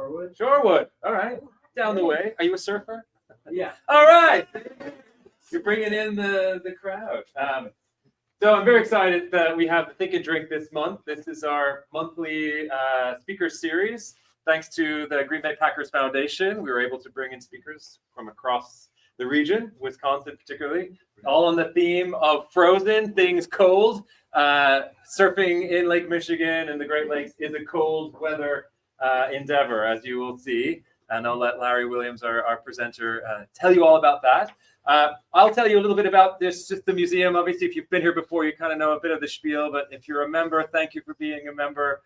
Shorewood. Shorewood. All right. Down the way. Are you a surfer? Yeah. All right. You're bringing in the crowd. So I'm very excited that we have the Think and Drink this month. This is our monthly speaker series. Thanks to the Green Bay Packers Foundation, we were able to bring in speakers from across the region, Wisconsin particularly, all on the theme of frozen, things cold. Surfing in Lake Michigan and the Great Lakes is a cold weather endeavor, as you will see. And I'll let Larry Williams, our presenter, tell you all about that. I'll tell you a little bit about this, just the museum. Obviously, if you've been here before, you kind of know a bit of the spiel, but if you're a member, thank you for being a member.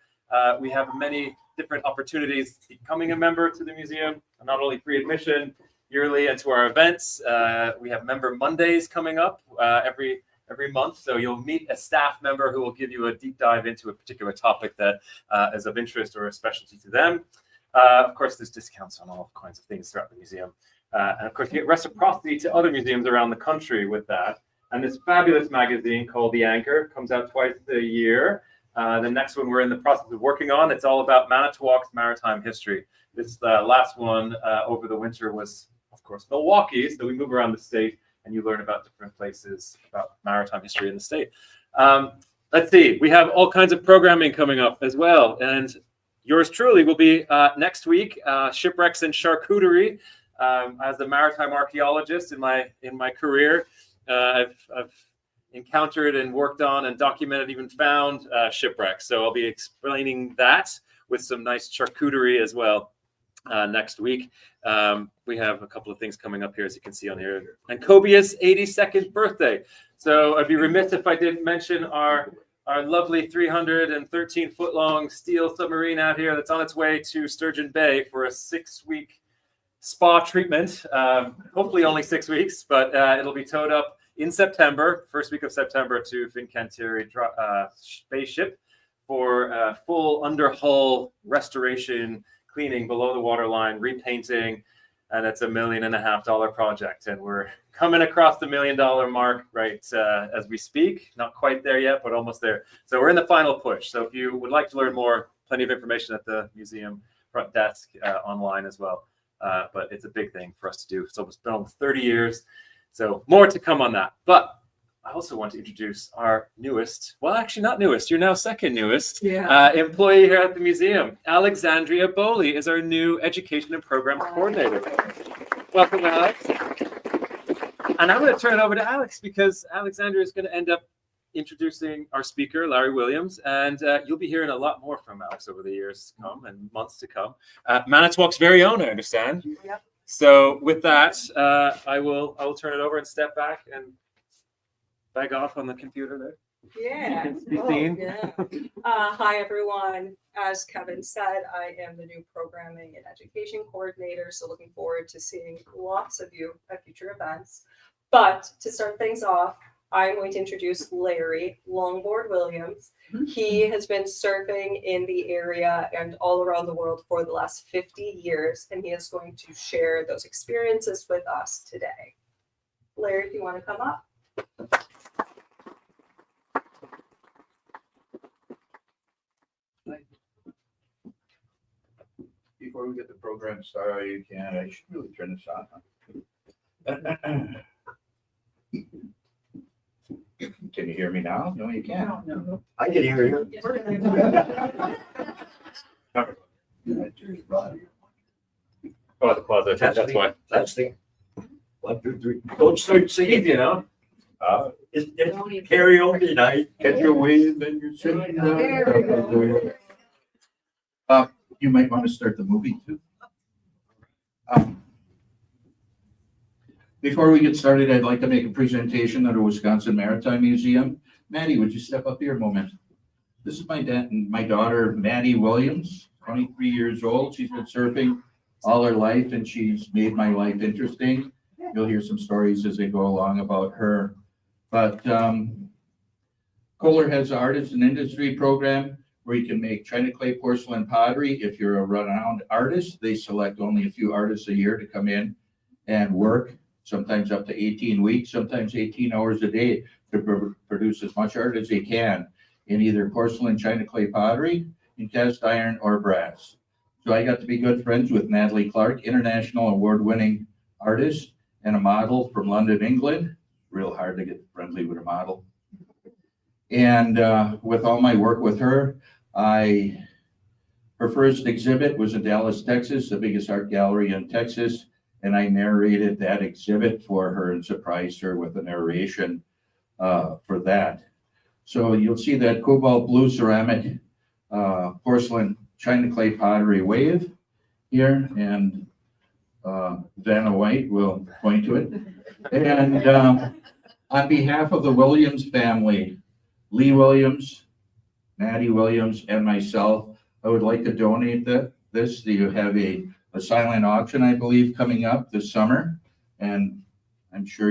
We have many different opportunities becoming a member to the museum, not only free admission yearly and to our events. We have Member Mondays coming up every month, so you'll meet a staff member who will give you a deep dive into a particular topic that is of interest or a specialty to them. Of course, there's discounts on all kinds of things throughout the museum. And of course, you get reciprocity to other museums around the country with that. And this fabulous magazine called The Anchor comes out twice a year. The next one we're in the process of working on, it's all about Manitowoc's maritime history. This last one over the winter was, of course, Milwaukee. So we move around the state and you learn about different places, about maritime history in the state. Let's see, we have all kinds of programming coming up as well. And yours truly will be next week, Shipwrecks and Charcuterie. As a maritime archaeologist in my career, I've encountered and worked on and documented, even found shipwrecks. So I'll be explaining that with some nice charcuterie as well next week. We have a couple of things coming up here, as you can see on here. And Kobe's 82nd birthday. So I'd be remiss if I didn't mention our lovely 313-foot long steel submarine out here that's on its way to Sturgeon Bay for a 6-week spa treatment. Hopefully only 6 weeks, but it'll be towed up in September, first week of September, to Fincantieri spaceship for full underhull restoration, cleaning below the waterline, repainting, and it's $1.5 million project. And we're coming across the $1 million mark right as we speak. Not quite there yet, but almost there. So we're in the final push. So if you would like to learn more, plenty of information at the museum front desk online as well. But it's a big thing for us to do. So it's been almost 30 years. So more to come on that. But I also want to introduce our newest, well, actually not newest, you're now second newest employee here at the museum. Alexandria Boley is our new education and programs coordinator. Welcome, Alex. And I'm going to turn it over to Alex because Alexandria is going to end up introducing our speaker, Larry Williams, and you'll be hearing a lot more from Alex over the years to come and months to come. Manitowoc's very own, I understand. Yep. So with that, I will turn it over and step back and bag off on the computer there. Yeah. You can be seen. Yeah. Hi, everyone. As Kevin said, I am the new programming and education coordinator, so looking forward to seeing lots of you at future events. But to start things off, I'm going to introduce Larry Longboard Williams. He has been surfing in the area and all around the world for the last 50 years, and he is going to share those experiences with us today. Larry, if you want to come up. Before we get the program started, I should really turn this on. Can you hear me now? No, you can't. No. I can hear you. Oh, the closet. That's why. That's the 1, 2, 3. Don't start singing, you know. It's karaoke night. Catch your wave and you sing. You might want to start the movie too. Before we get started, I'd like to make a presentation at the Wisconsin Maritime Museum. Maddie, would you step up here a moment? This is my dad and my daughter, Maddie Williams, 23 years old. She's been surfing all her life, and she's made my life interesting. You'll hear some stories as they go along about her. But Kohler has an artist and industry program where you can make China clay, porcelain, pottery. If you're a renowned artist, they select only a few artists a year to come in and work, sometimes up to 18 weeks, sometimes 18 hours a day to produce as much art as they can in either porcelain, China clay, pottery, in cast iron or brass. So I got to be good friends with Natalie Clark, international award-winning artist and a model from London, England. Real hard to get friendly with a model. And with all my work with her, her first exhibit was in Dallas, Texas, the biggest art gallery in Texas. And I narrated that exhibit for her and surprised her with a narration for that. So you'll see that cobalt blue ceramic porcelain China clay pottery wave here, and Vanna White will point to it. And on behalf of the Williams family, Lee Williams, Maddie Williams, and myself, I would like to donate this. You have a silent auction, I believe, coming up this summer. And I'm sure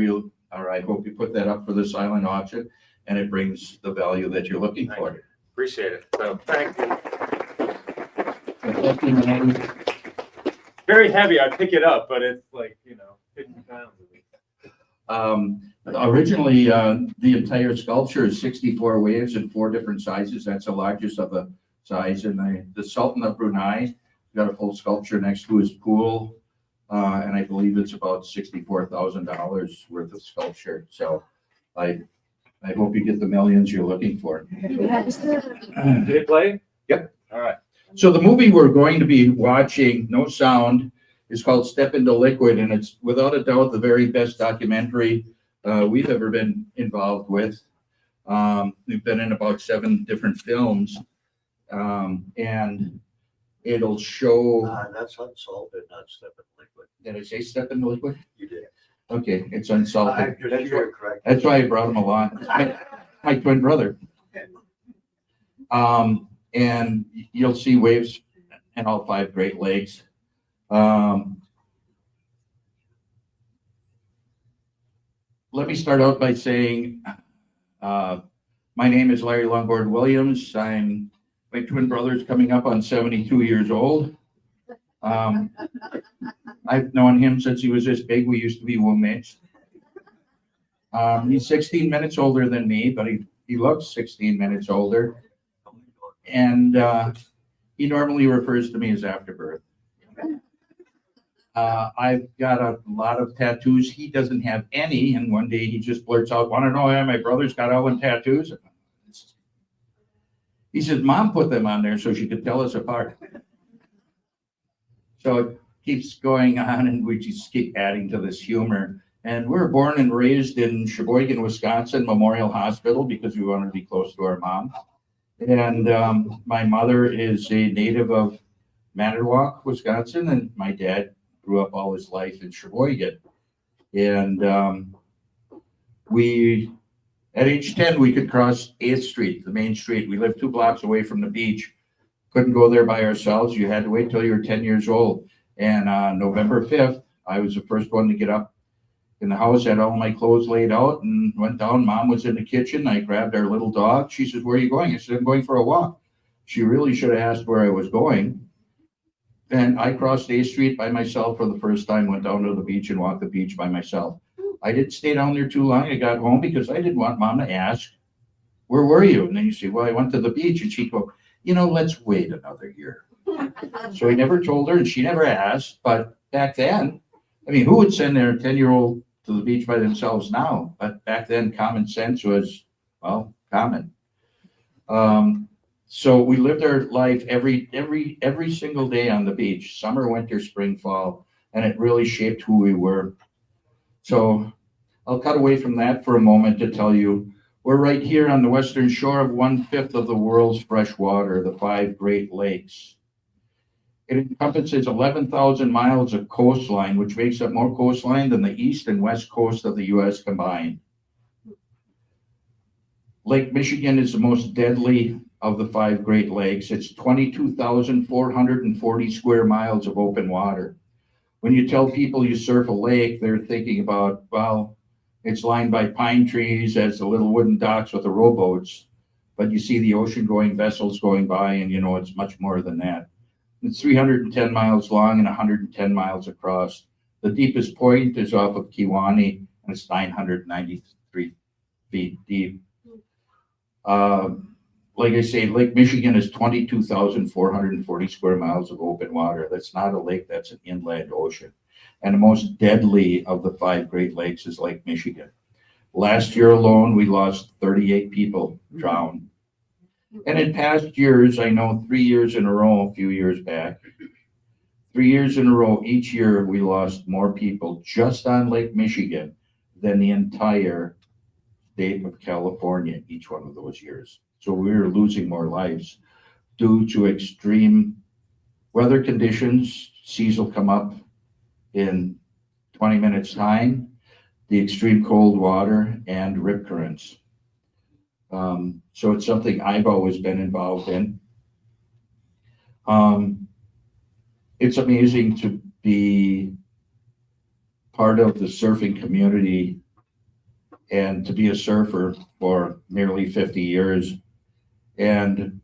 I hope you put that up for the silent auction, and it brings the value that you're looking for. Appreciate it. So thank you. Thank you, Maddie. Very heavy. I pick it up, but it's like, 50 pounds. Originally, the entire sculpture is 64 waves in 4 different sizes. That's the largest of the size. And the Sultan of Brunei got a full sculpture next to his pool. And I believe it's about $64,000 worth of sculpture. So I hope you get the millions you're looking for. Did it play? Yep. All right. So the movie we're going to be watching, no sound, is called Step into Liquid, and it's without a doubt the very best documentary we've ever been involved with. We've been in about 7 different films, and it'll show. That's unsalted, not Step in Liquid. Did I say Step into Liquid? You did. Okay, it's unsalted. You're correct. That's why I brought him along. My twin brother. And you'll see waves in all 5 Great Lakes. Let me start out by saying, my name is Larry Longboard Williams. My twin brother's coming up on 72 years old. I've known him since he was this big. We used to be roommates. He's 16 minutes older than me, but he looks 16 minutes older. And he normally refers to me as Afterbirth. I've got a lot of tattoos. He doesn't have any. And one day he just blurts out, "Want to know why my brother's got all them tattoos?" He says, "Mom put them on there so she could tell us apart." So it keeps going on, and we just keep adding to this humor. And we were born and raised in Sheboygan, Wisconsin, Memorial Hospital, because we wanted to be close to our mom. And my mother is a native of Manitowoc, Wisconsin, and my dad grew up all his life in Sheboygan. And at age 10, we could cross 8th Street, the main street. We lived 2 blocks away from the beach. Couldn't go there by ourselves. You had to wait till you were 10 years old. And on November 5th, I was the first one to get up in the house, had all my clothes laid out, and went down. Mom was in the kitchen. I grabbed our little dog. She says, "Where are you going?" I said, "I'm going for a walk." She really should have asked where I was going. And I crossed 8th Street by myself for the first time, went down to the beach and walked the beach by myself. I didn't stay down there too long. I got home because I didn't want Mom to ask, "Where were you?" And then you say, "Well, I went to the beach." And she'd go, "Let's wait another year." So I never told her, and she never asked. But back then, who would send their 10-year-old to the beach by themselves now? But back then, common sense was, common. So we lived our life every single day on the beach, summer, winter, spring, fall, and it really shaped who we were. So I'll cut away from that for a moment to tell you, we're right here on the western shore of 1/5 of the world's fresh water, the 5 Great Lakes. It encompasses 11,000 miles of coastline, which makes up more coastline than the east and west coast of the U.S. combined. Lake Michigan is the most deadly of the 5 Great Lakes. It's 22,440 square miles of open water. When you tell people you surf a lake, they're thinking about, it's lined by pine trees as the little wooden docks with the rowboats. But you see the ocean-going vessels going by, and it's much more than that. It's 310 miles long and 110 miles across. The deepest point is off of Kewaunee, and it's 993 feet deep. like I say, Lake Michigan is 22,440 square miles of open water. That's not a lake, that's an inland ocean. And the most deadly of the 5 Great Lakes is Lake Michigan. Last year alone, we lost 38 people drowned. And in past years, I know 3 years in a row, a few years back, 3 years in a row, each year we lost more people just on Lake Michigan than the entire state of California each one of those years. So we were losing more lives due to extreme weather conditions. Seas will come up in 20 minutes time, the extreme cold water, and rip currents. So it's something I've always been involved in. It's amazing to be part of the surfing community and to be a surfer for nearly 50 years. And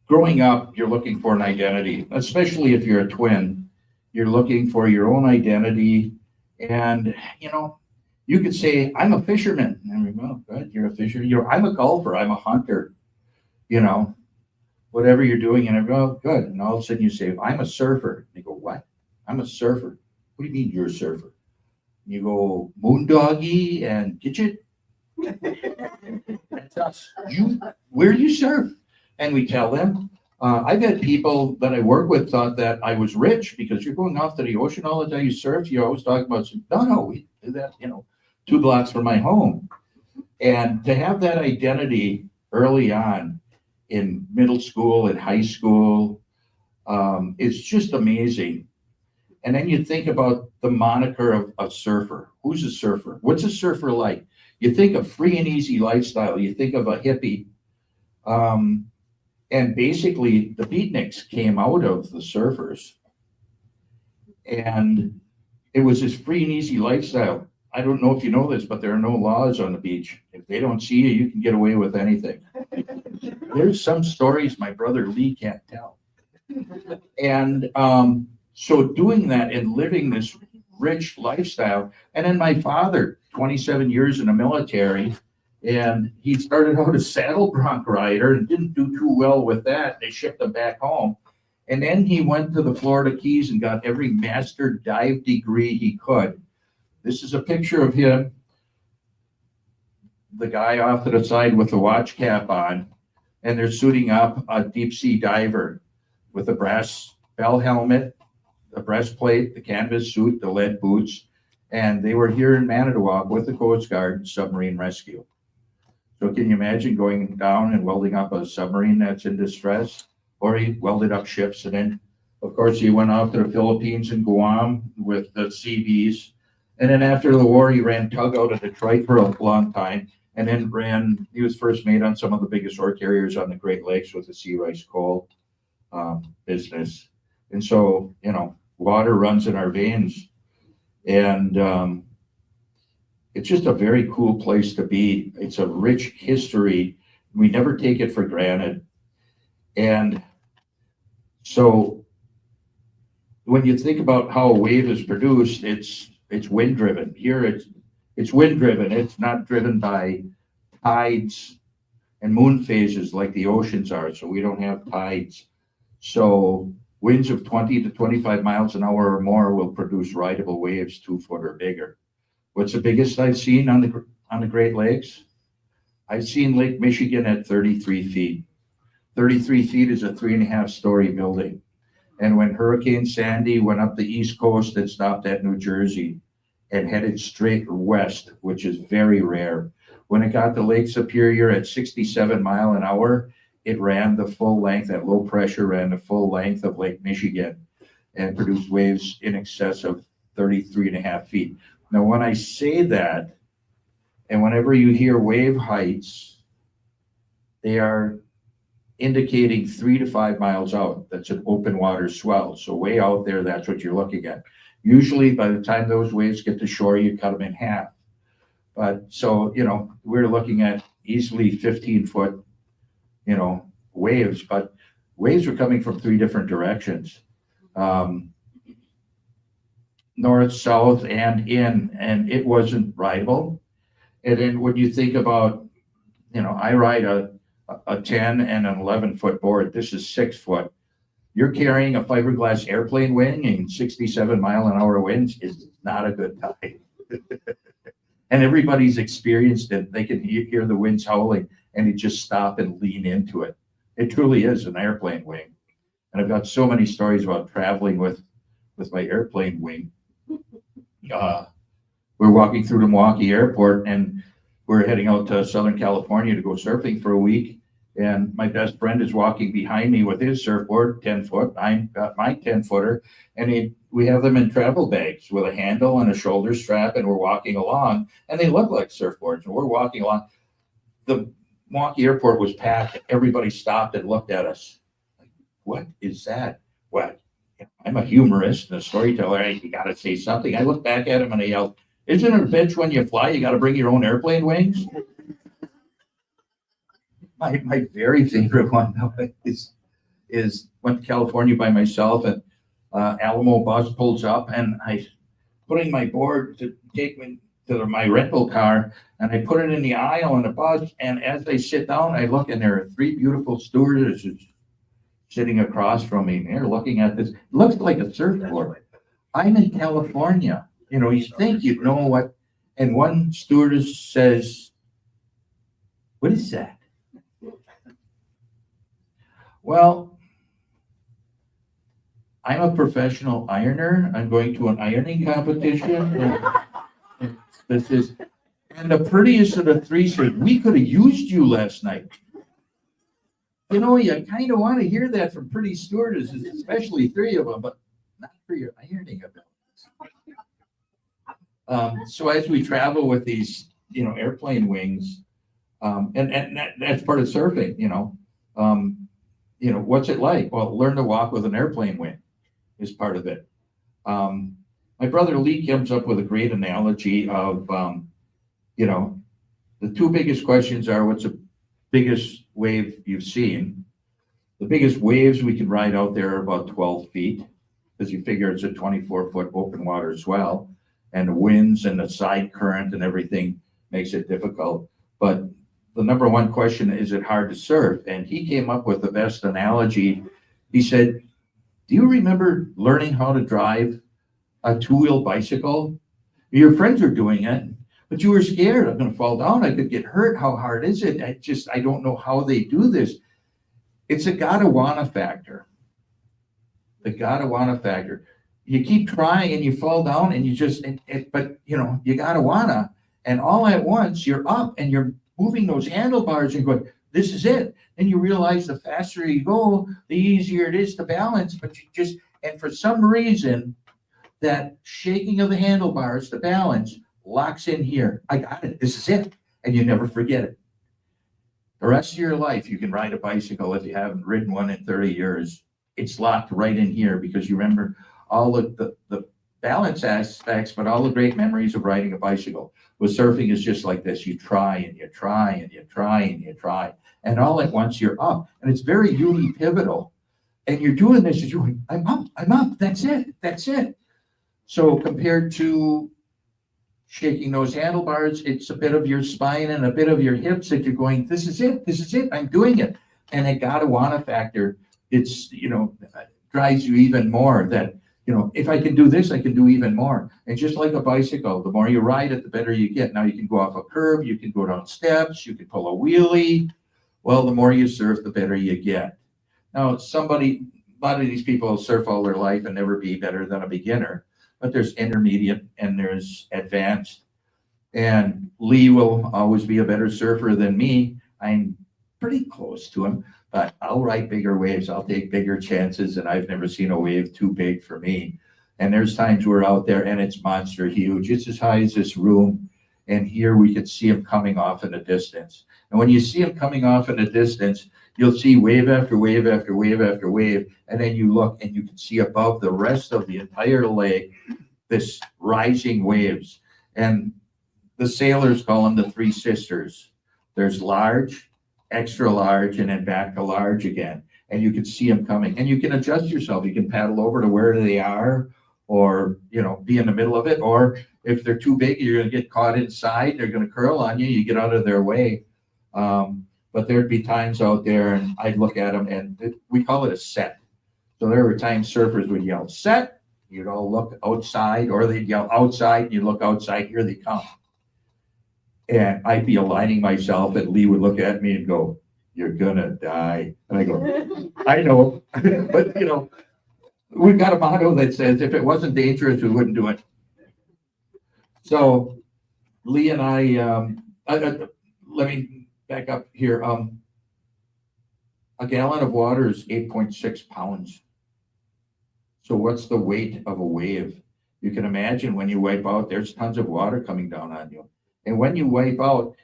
growing up, you're looking for an identity, especially if you're a twin. You're looking for your own identity. And, you know, you could say, I'm a fisherman. And I'm like, well, good, you're a fisherman. I'm a golfer, I'm a hunter, you know, whatever you're doing. And I go, oh, good. And all of a sudden you say, I'm a surfer. And they go, what? I'm a surfer. What do you mean you're a surfer? And you go, moondoggy and Gidget. That's us. Where do you surf? And we tell them. I've had people that I work with thought that I was rich because you're going off to the ocean all the time. You surf. You always talk about, no, we do that, 2 blocks from my home. And to have that identity early on in middle school and high school, it's just amazing. And then you think about the moniker of a surfer. Who's a surfer? What's a surfer like? You think of free and easy lifestyle. You think of a hippie. And basically, the beatniks came out of the surfers. And it was this free and easy lifestyle. I don't know if you know this, but there are no laws on the beach. If they don't see you, you can get away with anything. There's some stories my brother Lee can't tell. And so doing that and living this rich lifestyle, and then my father, 27 years in the military, and he started out as saddle bronc rider and didn't do too well with that. They shipped him back home. And then he went to the Florida Keys and got every master dive degree he could. This is a picture of him, the guy off to the side with the watch cap on, and they're suiting up a deep sea diver with a brass bell helmet, the breastplate, the canvas suit, the lead boots, and they were here in Manitowoc with the Coast Guard submarine rescue. So can you imagine going down and welding up a submarine that's in distress? Or he welded up ships, and then, of course, he went out to the Philippines and Guam with the Seabees. And then after the war, he ran tug out of Detroit for a long time, and then he was first mate on some of the biggest ore carriers on the Great Lakes with the Sea Rice Coal business. And so, water runs in our veins. And it's just a very cool place to be. It's a rich history. We never take it for granted. And so when you think about how a wave is produced, it's wind driven. Here it's wind driven. It's not driven by tides and moon phases like the oceans are. So we don't have tides. So winds of 20 to 25 miles an hour or more will produce rideable waves 2 foot or bigger. What's the biggest I've seen on the Great Lakes? I've seen Lake Michigan at 33 feet. 33 feet is a 3.5-story building. And when Hurricane Sandy went up the East Coast and stopped at New Jersey and headed straight west, which is very rare, when it got to Lake Superior at 67 miles an hour, it ran the full length, at low pressure, ran the full length of Lake Michigan and produced waves in excess of 33.5 feet. Now, when I say that, and whenever you hear wave heights, they are indicating 3 to 5 miles out. That's an open water swell. So way out there, that's what you're looking at. Usually by the time those waves get to shore, you cut them in half. But so, we're looking at easily 15-foot, waves, but waves were coming from 3 different directions. North, south, and in, and it wasn't rideable. And then when you think about I ride a 10 and an 11-foot board. This is 6 foot. You're carrying a fiberglass airplane wing in 67-mile-an-hour winds is not a good time. And everybody's experienced it. They can hear the winds howling and they just stop and lean into it. It truly is an airplane wing. And I've got so many stories about traveling with my airplane wing. We're walking through the Milwaukee airport and we're heading out to Southern California to go surfing for a week. And my best friend is walking behind me with his surfboard, 10 foot. I've got my 10-footer. And we have them in travel bags with a handle and a shoulder strap. And we're walking along. And they look like surfboards. And we're walking along. The Milwaukee airport was packed. Everybody stopped and looked at us. Like, what is that? Well, I'm a humorist and a storyteller. Hey, you got to say something. I looked back at him and I yelled, isn't it a bitch when you fly? You got to bring your own airplane wings? My very favorite one though is went to California by myself and Alamo bus pulls up and I putting my board to take me to my rental car and I put it in the aisle on the bus and as I sit down I look and there are 3 beautiful stewardesses sitting across from me and they're looking at this. It looks like a surfboard. I'm in California. You think you know what, and one stewardess says, what is that? Well, I'm a professional ironer. I'm going to an ironing competition. And the prettiest of the 3 said, we could have used you last night. You kind of want to hear that from pretty stewardesses, especially 3 of them, but not for your ironing abilities. So as we travel with these, airplane wings, and that's part of surfing, what's it like? Well, learn to walk with an airplane wing is part of it. My brother Lee comes up with a great analogy of, the 2 biggest questions are what's the biggest wave you've seen? The biggest waves we can ride out there are about 12 feet, because you figure it's a 24-foot open water swell, and the winds and the side current and everything makes it difficult. But the number 1 question, is it hard to surf? And he came up with the best analogy. He said, do you remember learning how to drive a 2-wheel bicycle? Your friends are doing it, but you were scared. I'm going to fall down. I could get hurt. How hard is it? I don't know how they do this. It's a gotta wanna factor. The gotta wanna factor. You keep trying and you fall down and you just, but you gotta wanna. And all at once you're up and you're moving those handlebars and going, this is it. Then you realize the faster you go, the easier it is to balance. But and for some reason, that shaking of the handlebars, the balance, locks in here. I got it. This is it. And you never forget it. The rest of your life, you can ride a bicycle if you haven't ridden one in 30 years. It's locked right in here because you remember all of the balance aspects, but all the great memories of riding a bicycle. With surfing is just like this. You try and you try and you try and you try. And all at once you're up. And it's very unipivotal. And you're doing this, you're going, I'm up. That's it. So compared to shaking those handlebars, it's a bit of your spine and a bit of your hips that you're going, this is it, I'm doing it. And a gotta wanna factor, it's, drives you even more that, if I can do this, I can do even more. And just like a bicycle, the more you ride it, the better you get. Now you can go off a curb, you can go down steps, you can pull a wheelie. Well, the more you surf, the better you get. Now, a lot of these people surf all their life and never be better than a beginner. But there's intermediate and there's advanced. And Lee will always be a better surfer than me. I'm pretty close to him, but I'll ride bigger waves. I'll take bigger chances, and I've never seen a wave too big for me. And there's times we're out there and it's monster huge. It's as high as this room. And here we can see him coming off in the distance. And when you see him coming off in the distance, you'll see wave after wave after wave after wave. And then you look and you can see above the rest of the entire lake, this rising waves. And the sailors call them the 3 sisters. There's large, extra large, and then back to large again. And you can see them coming. And you can adjust yourself. You can paddle over to where they are or, be in the middle of it. Or if they're too big, you're going to get caught inside. They're going to curl on you. You get out of their way. But there'd be times out there and I'd look at them and we call it a set. So there were times surfers would yell, set, you'd all look outside, or they'd yell outside, and you look outside, here they come. And I'd be aligning myself and Lee would look at me and go, you're gonna die. And I go, I know, but you know, we've got a motto that says if it wasn't dangerous, we wouldn't do it. So Lee and I let me back up here. A gallon of water is 8.6 pounds. So what's the weight of a wave? You can imagine when you wipe out, there's tons of water coming down on you. And when you wipe out,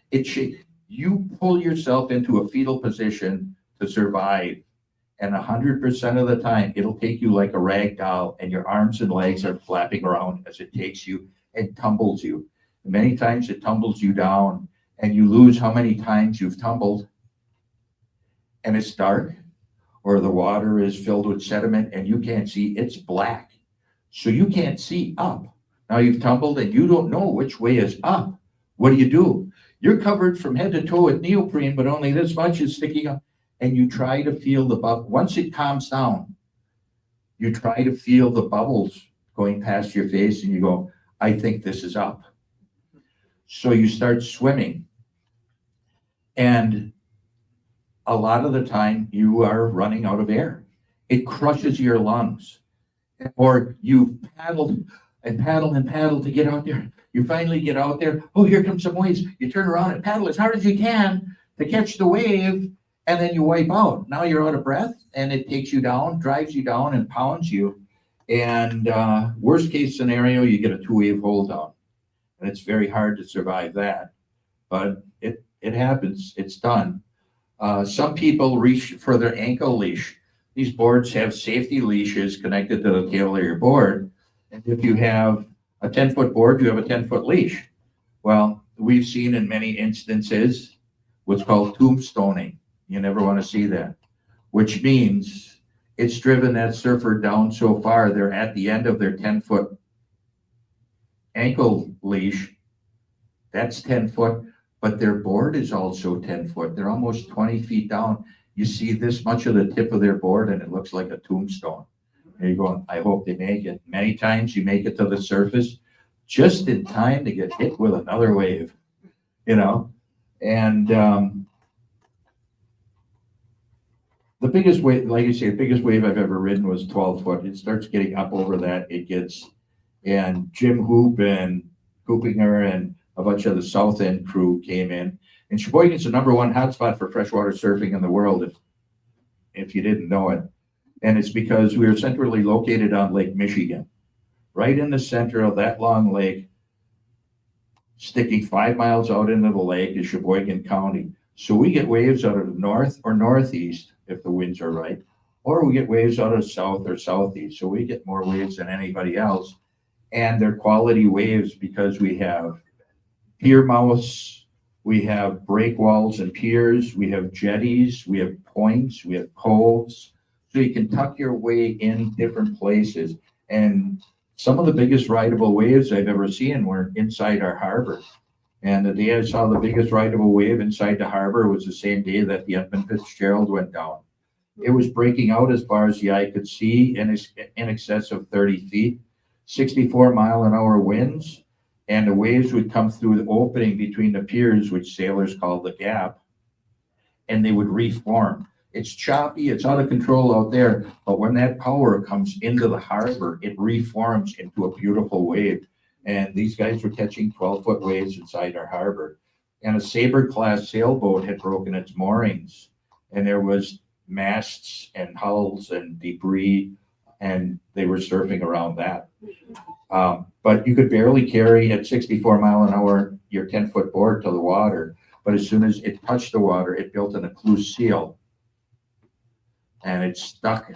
you pull yourself into a fetal position to survive. And 100% of the time, it'll take you like a rag doll and your arms and legs are flapping around as it takes you and tumbles you. Many times it tumbles you down and you lose how many times you've tumbled. And it's dark, or the water is filled with sediment and you can't see, it's black. So you can't see up. Now you've tumbled and you don't know which way is up. What do? You're covered from head to toe with neoprene, but only this much is sticking up. And you try to feel the bubble. Once it calms down, you try to feel the bubbles going past your face and you go, I think this is up. So you start swimming. And a lot of the time you are running out of air. It crushes your lungs. Or you paddle and paddle and paddle to get out there. You finally get out there. Oh, here comes some waves. You turn around and paddle as hard as you can to catch the wave, and then you wipe out. Now you're out of breath, and it takes you down, drives you down, and pounds you. And worst case scenario, you get a 2-wave hold down. And it's very hard to survive that. But it happens. It's done. Some people reach for their ankle leash. These boards have safety leashes connected to the tail of your board. And if you have a 10-foot board, you have a 10-foot leash. Well, we've seen in many instances what's called tombstoning. You never want to see that, which means it's driven that surfer down so far, they're at the end of their 10-foot ankle leash. That's 10 foot, but their board is also 10 foot. They're almost 20 feet down. You see this much of the tip of their board and it looks like a tombstone. And you're going, I hope they make it. Many times you make it to the surface just in time to get hit with another wave, you know? And the biggest wave, like you say, the biggest wave I've ever ridden was 12 foot. It starts getting up over that. It gets, and Jim Hoop and Hoopinger and a bunch of the South End crew came in. And Sheboygan's the #1 hotspot for freshwater surfing in the world, if you didn't know it. And it's because we are centrally located on Lake Michigan, right in the center of that long lake, sticking 5 miles out into the lake is Sheboygan County. So we get waves out of the north or northeast if the winds are right, or we get waves out of south or southeast. So we get more waves than anybody else. And they're quality waves because we have pier mouths, we have break walls and piers, we have jetties, we have points, we have coves. So you can tuck your way in different places. And some of the biggest rideable waves I've ever seen were inside our harbor. And the day I saw the biggest rideable wave inside the harbor was the same day that the Edmund Fitzgerald went down. It was breaking out as far as the eye could see in excess of 30 feet, 64-mile-an-hour winds, and the waves would come through the opening between the piers, which sailors call the gap, and they would reform. It's choppy, it's out of control out there, but when that power comes into the harbor, it reforms into a beautiful wave. And these guys were catching 12-foot waves inside our harbor. And a Sabre-class sailboat had broken its moorings, and there was masts and hulls and debris, and they were surfing around that. But you could barely carry at 64-mile-an-hour your 10-foot board to the water. But as soon as it touched the water, it built an occlusive seal, and it stuck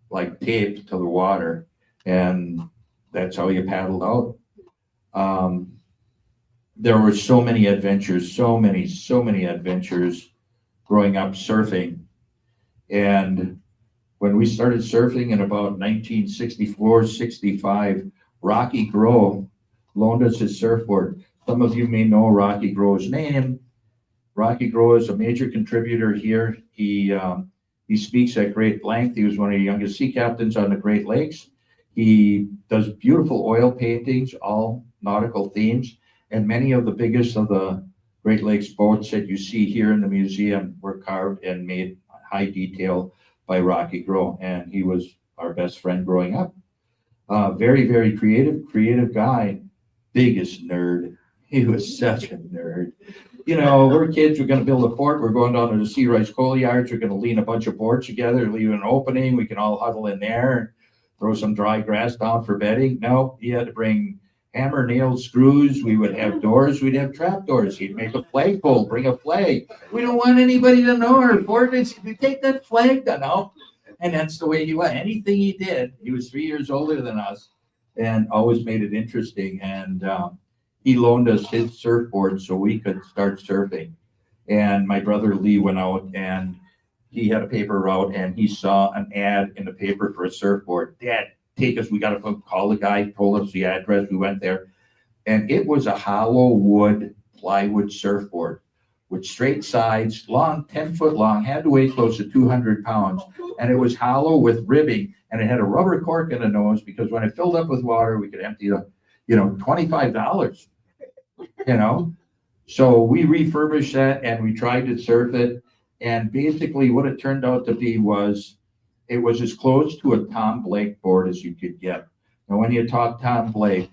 like tape to the water, and that's how you paddled out. There were so many adventures, so many adventures growing up surfing. And when we started surfing in about 1964, 65, Rocky Grow loaned us his surfboard. Some of you may know Rocky Grow's name. Rocky Grow is a major contributor here. He speaks at great length. He was one of the youngest sea captains on the Great Lakes. He does beautiful oil paintings, all nautical themes, and many of the biggest of the Great Lakes boats that you see here in the museum were carved and made high detail by Rocky Grow, and he was our best friend growing up. Very, very creative guy. Biggest nerd. He was such a nerd. You know, we're kids, we're going to build a fort. We're going down to the Sea Rice Coal Yards. We're going to lean a bunch of boards together, leave an opening. We can all huddle in there, throw some dry grass down for bedding. No, he had to bring hammer, nails, screws. We would have doors. We'd have trap doors. He'd make a flagpole, bring a flag. We don't want anybody to know our fort is. We take that flag down now. And that's the way he was. Anything he did, he was 3 years older than us and always made it interesting. And he loaned us his surfboard so we could start surfing. And my brother Lee went out and he had a paper route and he saw an ad in the paper for a surfboard. Dad, take us. We got to call the guy, told us the address. We went there. And it was a hollow wood plywood surfboard with straight sides, long, 10-foot long, had to weigh close to 200 pounds. And it was hollow with ribbing and it had a rubber cork in the nose because when it filled up with water, we could empty the, $25. So we refurbished that and we tried to surf it. And basically what it turned out to be was it was as close to a Tom Blake board as you could get. Now, when you talk Tom Blake,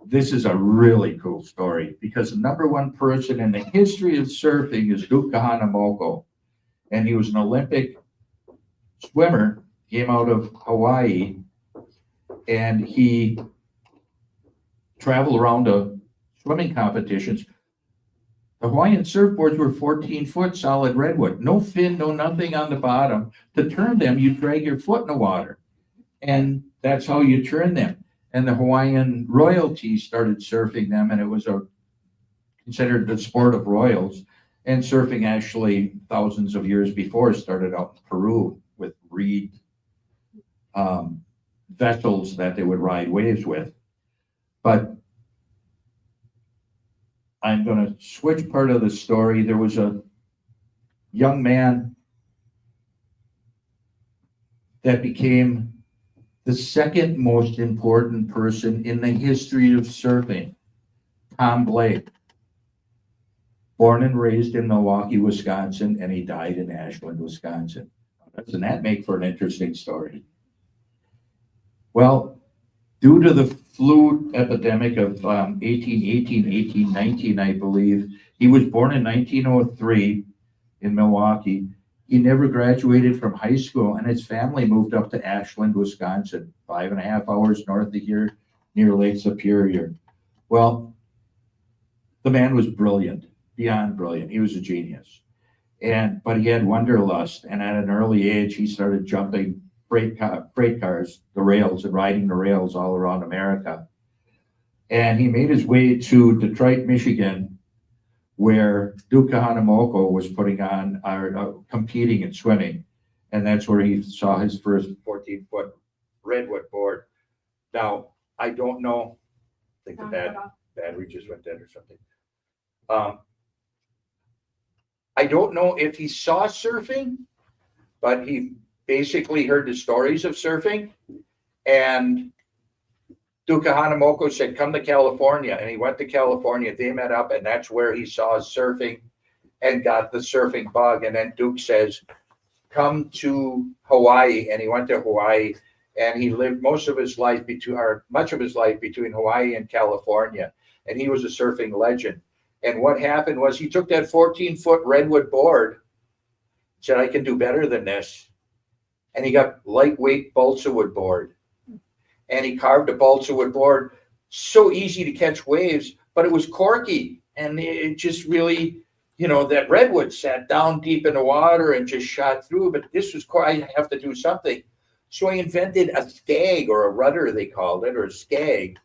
this is a really cool story because the number one person in the history of surfing is Duke Kahanamoko. And he was an Olympic swimmer, came out of Hawaii, and he traveled around to swimming competitions. The Hawaiian surfboards were 14-foot solid redwood, no fin, no nothing on the bottom. To turn them, you drag your foot in the water, and that's how you turn them. And the Hawaiian royalty started surfing them, and it was considered the sport of royals. And surfing actually thousands of years before started out in Peru with reed vessels that they would ride waves with. But I'm going to switch part of the story. There was a young man that became the second most important person in the history of surfing, Tom Blake. Born and raised in Milwaukee, Wisconsin, and he died in Ashland, Wisconsin. Doesn't that make for an interesting story? Well, due to the flu epidemic of 1818, 1819, I believe, he was born in 1903 in Milwaukee. He never graduated from high school, and his family moved up to Ashland, Wisconsin, 5.5 hours north of here, near Lake Superior. Well, the man was brilliant. Beyond brilliant. He was a genius. But he had wanderlust. And at an early age, he started jumping freight cars, the rails, and riding the rails all around America. And he made his way to Detroit, Michigan, where Duke Kahanamoko was competing in swimming. And that's where he saw his first 14-foot redwood board. Now, I don't know. I think the battery just went dead or something. I don't know if he saw surfing, but he basically heard the stories of surfing. And Duke Kahanamoko said, come to California. And he went to California. They met up, and that's where he saw surfing and got the surfing bug. And then Duke says, come to Hawaii. And he went to Hawaii, and he lived much of his life between Hawaii and California. And he was a surfing legend. And what happened was he took that 14-foot redwood board, said, I can do better than this. And he got lightweight balsa wood board. And he carved a balsa wood board, so easy to catch waves, but it was corky. And it just really, that redwood sat down deep in the water and just shot through. But this was, I have to do something. So he invented a skag, or a rudder, they called it, or a skag.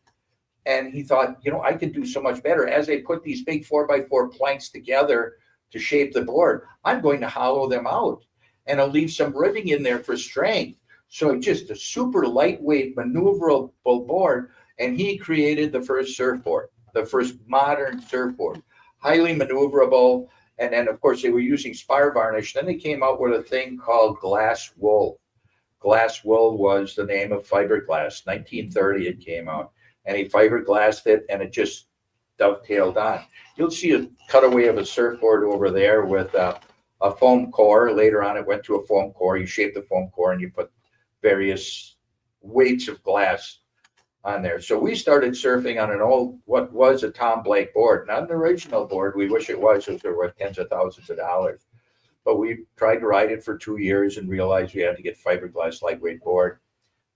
And he thought, I could do so much better. As they put these big 4x4 planks together to shape the board, I'm going to hollow them out. And I'll leave some ribbing in there for strength. So just a super lightweight, maneuverable board. And he created the first surfboard, the first modern surfboard. highly maneuverable. And then, of course, they were using spar varnish. Then they came out with a thing called glass wool. Glass wool was the name of fiberglass. 1930 it came out. And he fiberglassed it, and it just dovetailed on. You'll see a cutaway of a surfboard over there with a foam core. Later on, it went to a foam core. You shape the foam core, and you put various weights of glass on there. So we started surfing on an old, what was a Tom Blake board, not an original board. We wish it was, because they're worth tens of thousands of dollars. But we tried to ride it for 2 years and realized we had to get fiberglass lightweight board.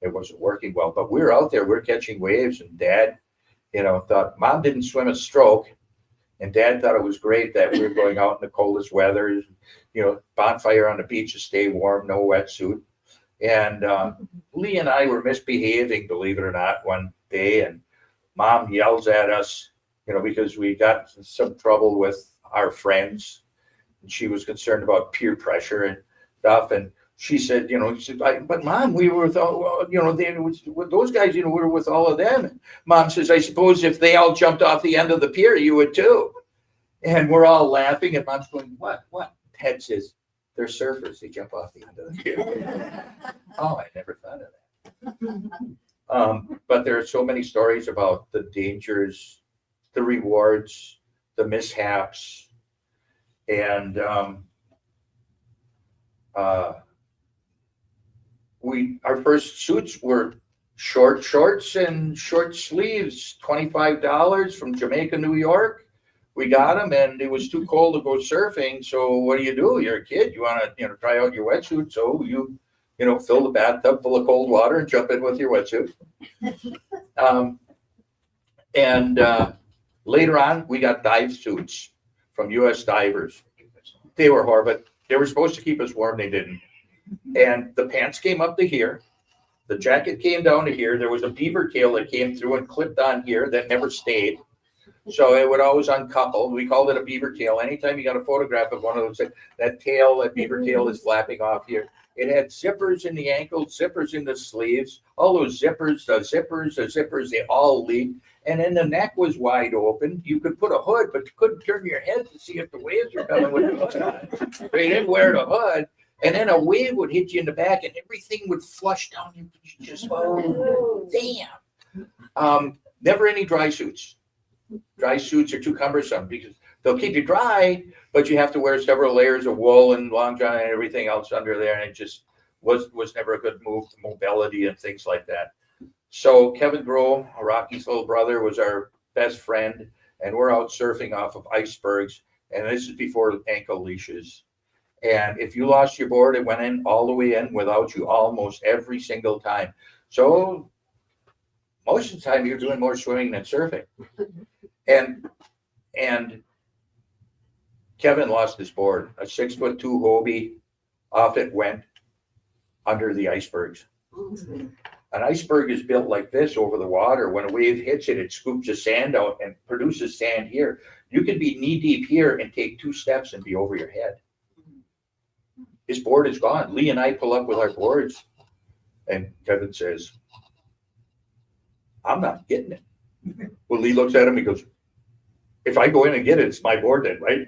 It wasn't working well, but we were out there, we're catching waves, and Dad, thought Mom didn't swim a stroke, and Dad thought it was great that we were going out in the coldest weather, bonfire on the beach to stay warm, no wetsuit. And Lee and I were misbehaving, believe it or not, one day, and Mom yells at us, because we got in some trouble with our friends, and she was concerned about peer pressure and stuff. And she said, but Mom, we were with all, those guys, we were with all of them. And Mom says, I suppose if they all jumped off the end of the pier, you would too. And we're all laughing, and Mom's going, what? Ted says, they're surfers. They jump off the end of the pier. Oh, I never thought of that. But there are so many stories about the dangers, the rewards, the mishaps, and our first suits were short shorts and short sleeves, $25 from Jamaica, New York. We got them, and it was too cold to go surfing. So what do? You're a kid. You want to, try out your wetsuit. So you fill the bathtub full of cold water and jump in with your wetsuit. Later on, we got dive suits from U.S. divers. They were horrible. They were supposed to keep us warm. They didn't. And the pants came up to here. The jacket came down to here. There was a beaver tail that came through and clipped on here that never stayed. So it would always uncouple. We called it a beaver tail. Anytime you got a photograph of one of those, that beaver tail is flapping off here. It had zippers in the ankles, zippers in the sleeves. All those zippers, they all leaked. And then the neck was wide open. You could put a hood, but you couldn't turn your head to see if the waves were coming with the hood on. They didn't wear the hood. And then a wave would hit you in the back, and everything would flush down. You just, damn. Never any dry suits. Dry suits are too cumbersome because they'll keep you dry, but you have to wear several layers of wool and long john and everything else under there. And it just was never a good move to mobility and things like that. So Kevin Groh, Rocky's little brother, was our best friend, and we're out surfing off of icebergs. And this is before ankle leashes. And if you lost your board, it went in all the way in without you almost every single time. So most of the time you're doing more swimming than surfing. And Kevin lost his board, a 6'2" Hobie. Off it went under the icebergs. An iceberg is built like this over the water. When a wave hits it, it scoops the sand out and produces sand here. You can be knee deep here and take 2 steps and be over your head. His board is gone. Lee and I pull up with our boards, and Kevin says, I'm not getting it. Well, Lee looks at him, he goes, if I go in and get it, it's my board then, right?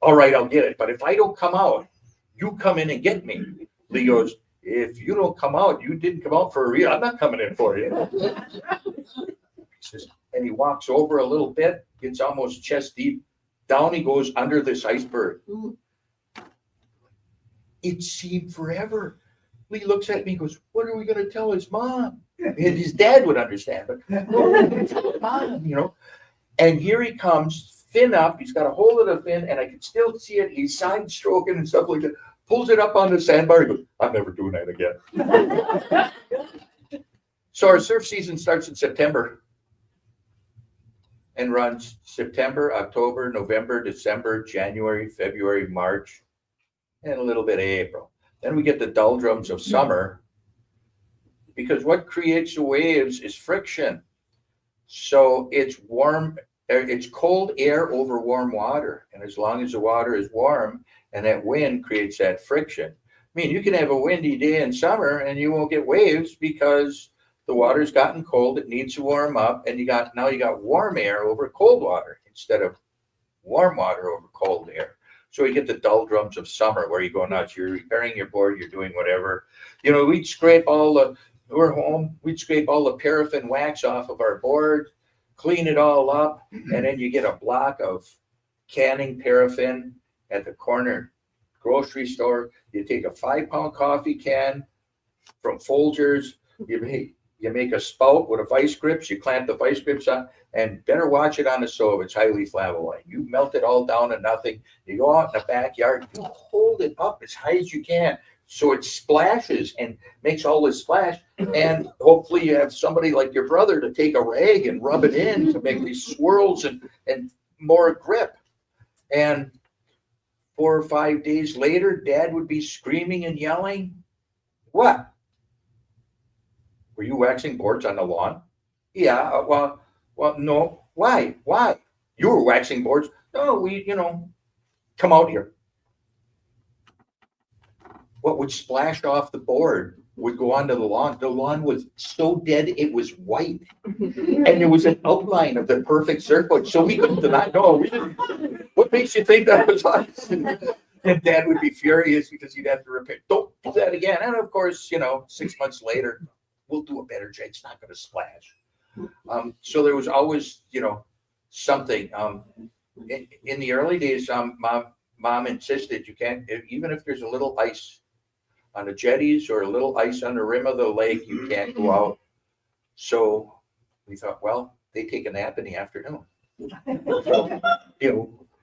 All right, I'll get it. But if I don't come out, you come in and get me. Lee goes, if you don't come out, you didn't come out for a reason. I'm not coming in for you. And he walks over a little bit, gets almost chest deep. Down he goes under this iceberg. It seemed forever. Lee looks at me and goes, what are we going to tell his mom? And his dad would understand, but what are we going to tell his mom, And here he comes, fin up. He's got a hold of the fin, and I can still see it. He's side stroking and stuff like that. Pulls it up on the sandbar. He goes, I'm never doing that again. So our surf season starts in September and runs September, October, November, December, January, February, March, and a little bit of April. Then we get the doldrums of summer, because what creates the waves is friction. So it's warm, it's cold air over warm water. And as long as the water is warm and that wind creates that friction. I mean, you can have a windy day in summer and you won't get waves because the water's gotten cold, it needs to warm up, and now you got warm air over cold water. instead of warm water over cold air. So you get the doldrums of summer where you go nuts. You're repairing your board, you're doing whatever. We'd scrape we're home, we'd scrape all the paraffin wax off of our board, clean it all up, and then you get a block of canning paraffin at the corner grocery store. You take a 5-pound coffee can from Folgers, you make a spout with a vice grips, you clamp the vice grips on, and better watch it on the stove. It's highly flammable. You melt it all down to nothing. You go out in the backyard, you hold it up as high as you can so it splashes and makes all this splash. And hopefully you have somebody like your brother to take a rag and rub it in to make these swirls and more grip. And 4 or 5 days later, Dad would be screaming and yelling, "What? Were you waxing boards on the lawn?" "Yeah, well, no. Why? You were waxing boards?" "No, come out here." What would splash off the board would go onto the lawn. The lawn was so dead, it was white. And there was an outline of the perfect surfboard. So we couldn't deny, no, we didn't. What makes you think that was us? And Dad would be furious because he'd have to repair. "Don't do that again." And of course, 6 months later, "We'll do a better job. It's not going to splash." So there was always, something. In the early days, Mom insisted you can't, even if there's a little ice on the jetties or a little ice on the rim of the lake, you can't go out. So we thought, well, they take a nap in the afternoon. So,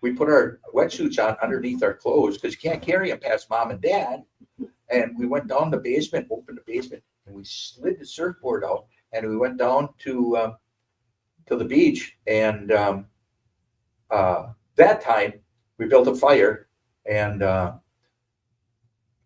we put our wetsuits on underneath our clothes because you can't carry them past Mom and Dad. And we went down the basement, opened the basement, and we slid the surfboard out, and we went down to the beach. And that time we built a fire, and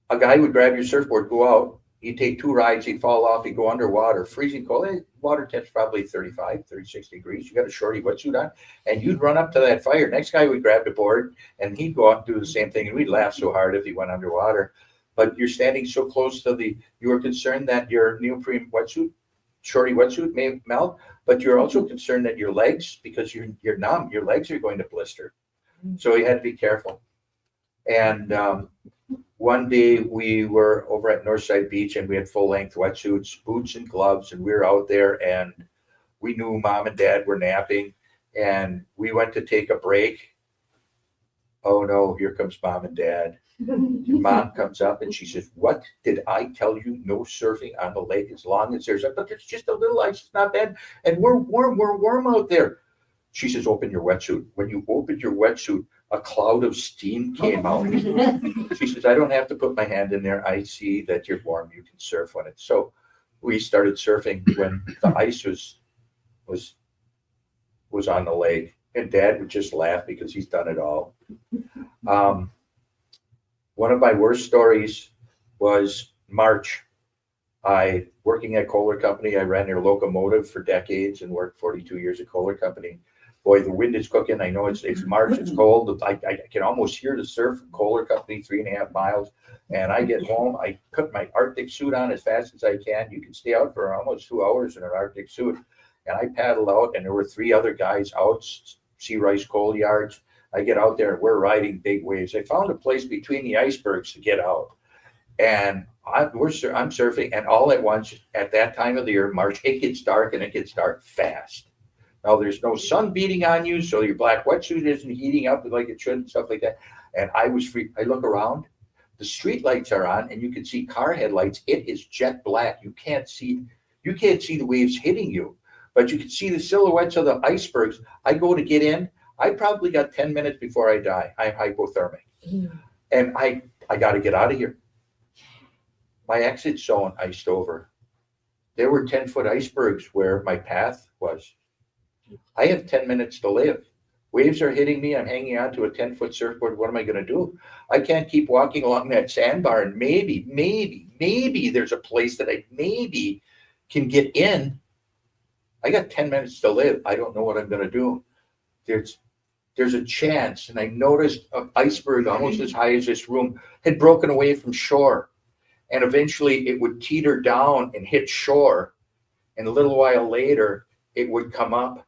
a guy would grab your surfboard, go out, he'd take 2 rides, he'd fall off, he'd go underwater, freezing cold. Water temp's probably 35, 36 degrees. You got a shorty wetsuit on, and you'd run up to that fire. Next guy would grab the board, and he'd go out and do the same thing, and we'd laugh so hard if he went underwater. But you're standing so close to you were concerned that your neoprene wetsuit, shorty wetsuit may melt, but you're also concerned that your legs, because you're numb, your legs are going to blister. So you had to be careful. And one day we were over at Northside Beach, and we had full-length wetsuits, boots and gloves, and we were out there, and we knew Mom and Dad were napping, and we went to take a break. Oh no, here comes Mom and Dad. Mom comes up and she says, "What did I tell you? No surfing on the lake as long as there's but it's just a little ice, it's not bad. And we're warm out there." She says, "Open your wetsuit." When you opened your wetsuit, a cloud of steam came out. She says, "I don't have to put my hand in there. I see that you're warm. You can surf on it." So we started surfing when the ice was on the lake, and Dad would just laugh because he's done it all. One of my worst stories was March. Working at Kohler Company, I ran their locomotive for decades and worked 42 years at Kohler Company. Boy, the wind is cooking. I know it's March, it's cold. I can almost hear the surf from Kohler Company 3.5 miles. And I get home, I put my Arctic suit on as fast as I can. You can stay out for almost 2 hours in an Arctic suit. And I paddled out, and there were 3 other guys out, Sea Rice Coal Yards. I get out there, and we're riding big waves. I found a place between the icebergs to get out. And I'm surfing, and all at once, at that time of the year, March, it gets dark, and it gets dark fast. Now, there's no sun beating on you, so your black wetsuit isn't heating up like it should and stuff like that. And I was free. I look around, the street lights are on, and you can see car headlights. It is jet black. You can't see the waves hitting you, but you can see the silhouettes of the icebergs. I go to get in. I probably got 10 minutes before I die. I'm hypothermic. And I got to get out of here. My exit zone iced over. There were 10-foot icebergs where my path was. I have 10 minutes to live. Waves are hitting me. I'm hanging on to a 10-foot surfboard. What am I going to do? I can't keep walking along that sandbar, and maybe there's a place that I maybe can get in. I got 10 minutes to live. I don't know what I'm going to do. There's a chance, and I noticed an iceberg almost as high as this room had broken away from shore, and eventually it would teeter down and hit shore, and a little while later it would come up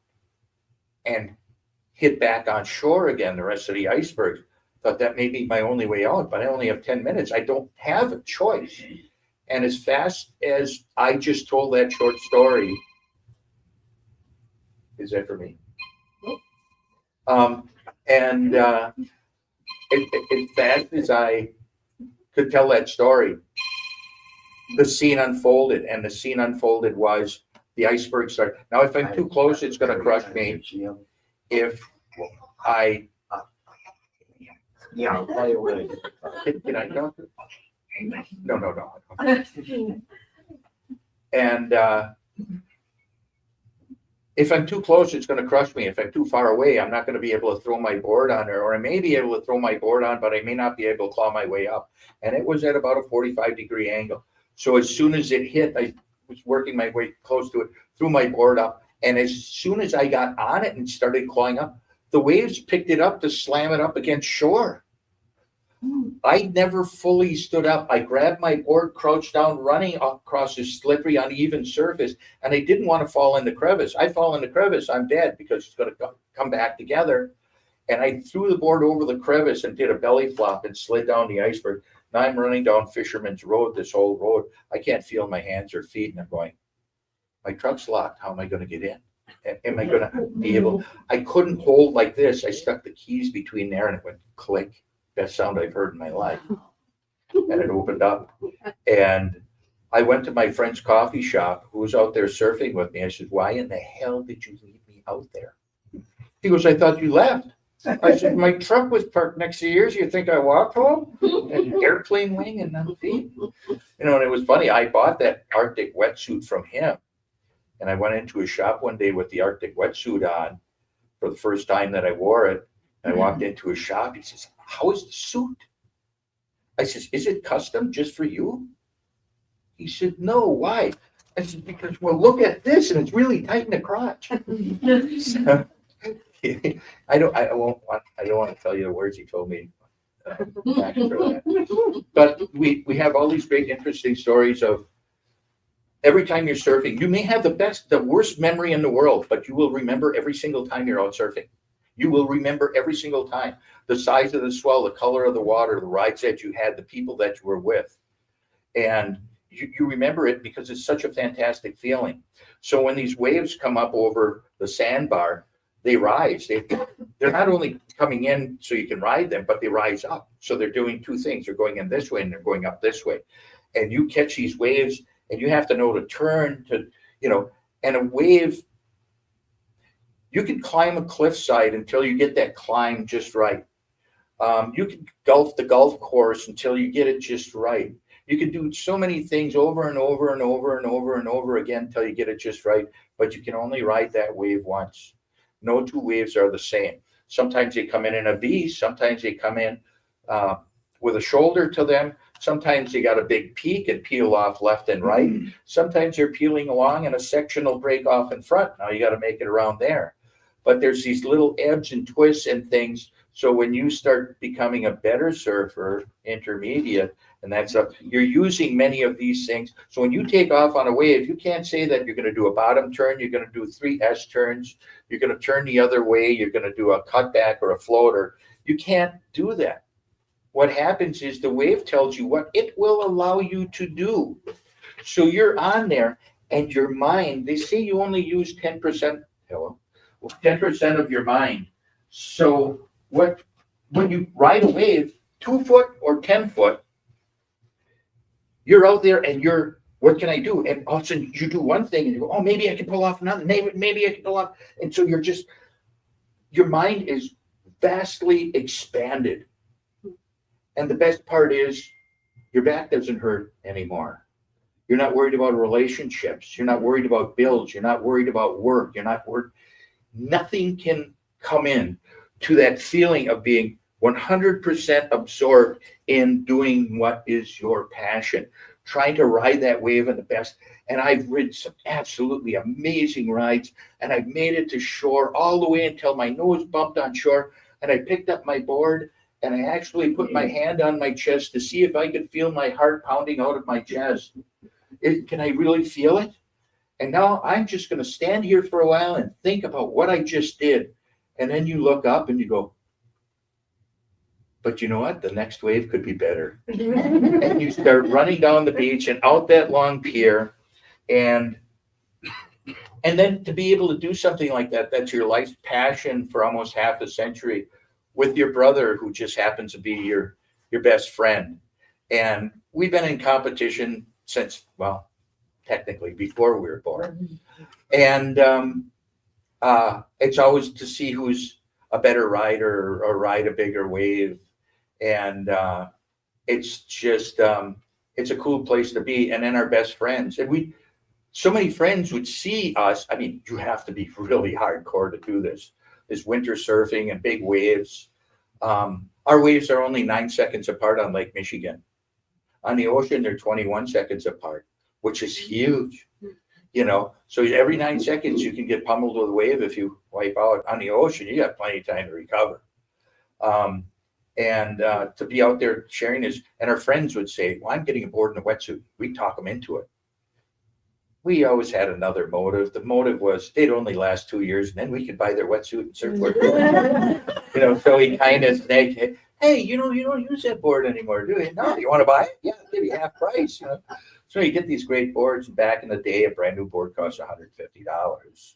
and hit back on shore again, the rest of the iceberg. Thought that may be my only way out, but I only have 10 minutes. I don't have a choice. And as fast as I just told that short story, is that for me? And as fast as I could tell that story, the scene unfolded, and the scene unfolded was the iceberg started. Now, if I'm too close, it's going to crush me. If I, Yeah, I'll tell you what. can I talk? No. And if I'm too close, it's going to crush me. If I'm too far away, I'm not going to be able to throw my board on there, or I may be able to throw my board on, but I may not be able to claw my way up. And it was at about a 45-degree angle. So as soon as it hit, I was working my way close to it, threw my board up. And as soon as I got on it and started clawing up, the waves picked it up to slam it up against shore. I never fully stood up. I grabbed my board, crouched down, running across this slippery, uneven surface, and I didn't want to fall in the crevice. I fall in the crevice, I'm dead, because it's going to come back together. And I threw the board over the crevice and did a belly flop and slid down the iceberg. Now I'm running down Fisherman's Road, this whole road. I can't feel my hands or feet, and I'm going, my truck's locked. How am I going to get in? Am I going to be able? I couldn't hold like this. I stuck the keys between there, and it went click. Best sound I've heard in my life. And it opened up. And I went to my friend's coffee shop who was out there surfing with me. I said, why in the hell did you leave me out there? He goes, I thought you left. I said, my truck was parked next to yours. You think I walked home? An airplane wing and nothing. You know, and it was funny. I bought that Arctic wetsuit from him. And I went into his shop one day with the Arctic wetsuit on for the first time that I wore it. And I walked into his shop. He says, how is the suit? I says, is it custom just for you? He said, no, why? I said, because, well, look at this, and it's really tight in the crotch. So, I don't want to tell you the words he told me back for that. But we have all these great, interesting stories of every time you're surfing. You may have the worst memory in the world, but you will remember every single time you're out surfing. You will remember every single time the size of the swell, the color of the water, the rides that you had, the people that you were with. And you remember it because it's such a fantastic feeling. So when these waves come up over the sandbar, they rise. They're not only coming in so you can ride them, but they rise up. So they're doing two things. They're going in this way and they're going up this way. And you catch these waves and you have to know to turn to, and a wave, you can climb a cliffside until you get that climb just right. You can golf the golf course until you get it just right. You can do so many things over and over and over and over and over again until you get it just right, but you can only ride that wave once. No two waves are the same. Sometimes they come in a V, sometimes they come in with a shoulder to them. Sometimes they got a big peak and peel off left and right. Sometimes they're peeling along and a section will break off in front. Now you got to make it around there. But there's these little ebbs and twists and things. So when you start becoming a better surfer, intermediate, and you're using many of these things. So when you take off on a wave, you can't say that you're going to do a bottom turn. You're going to do 3 S turns. You're going to turn the other way. You're going to do a cutback or a floater. You can't do that. What happens is the wave tells you what it will allow you to do. So you're on there and your mind, they say you only use 10%, 10% of your mind. So when you ride a wave, 2 foot or 10 foot, you're out there and what can I do? And all of a sudden you do one thing and you go, oh, maybe I can pull off another. Maybe I can pull off. And so your mind is vastly expanded. And the best part is your back doesn't hurt anymore. You're not worried about relationships. You're not worried about bills. You're not worried about work. You're not worried. Nothing can come in to that feeling of being 100% absorbed in doing what is your passion, trying to ride that wave in the best. And I've ridden some absolutely amazing rides, and I've made it to shore all the way until my nose bumped on shore, and I picked up my board, and I actually put my hand on my chest to see if I could feel my heart pounding out of my chest. Can I really feel it? And now I'm just going to stand here for a while and think about what I just did. And then you look up and you go, but you know what? The next wave could be better. And you start running down the beach and out that long pier. And then to be able to do something like that, that's your life's passion for almost half a century with your brother who just happens to be your best friend. And we've been in competition since, well, technically before we were born. And it's always to see who's a better rider or ride a bigger wave. And it's just, it's a cool place to be. And then our best friends. And so many friends would see us. I mean, you have to be really hardcore to do this winter surfing and big waves. Our waves are only 9 seconds apart on Lake Michigan. On the ocean, they're 21 seconds apart, which is huge. You know, so every 9 seconds you can get pummeled with a wave if you wipe out. On the ocean, you got plenty of time to recover. And to be out there sharing this, and our friends would say, well, I'm getting aboard in a wetsuit. We'd talk them into it. We always had another motive. The motive was they'd only last 2 years, and then we could buy their wetsuit and surfboard. You know, so he kind of snagged, hey, you don't use that board anymore, do you? No, you want to buy it? Yeah, I'll give you half price. You know? So you get these great boards. And back in the day, a brand new board cost $150,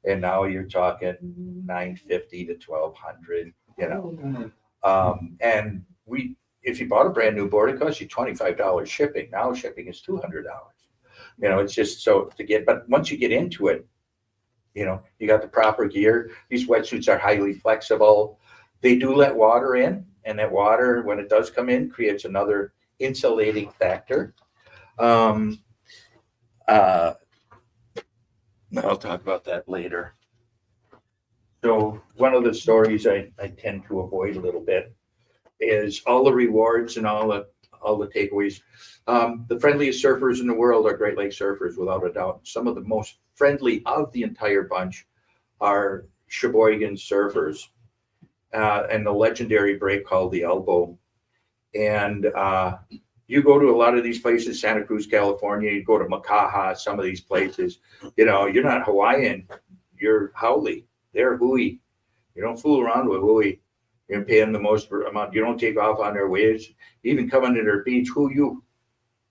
and now you're talking $950 to $1,200. You know, and if you bought a brand new board, it cost you $25 shipping. Now shipping is $200. You know, it's just so to get. But once you get into it, you know, you got the proper gear. These wetsuits are highly flexible. They do let water in, and that water, when it does come in, creates another insulating factor. I'll talk about that later. So one of the stories I tend to avoid a little bit is all the rewards and all the takeaways. The friendliest surfers in the world are Great Lakes surfers, without a doubt. Some of the most friendly of the entire bunch are Sheboygan surfers, and the legendary break called the Elbow. And you go to a lot of these places, Santa Cruz, California, you go to Makaha, some of these places, you know, you're not Hawaiian, you're Haole. They're hui. You don't fool around with hui. You're paying the most amount. You don't take off on their waves. You even come into their beach. Who you?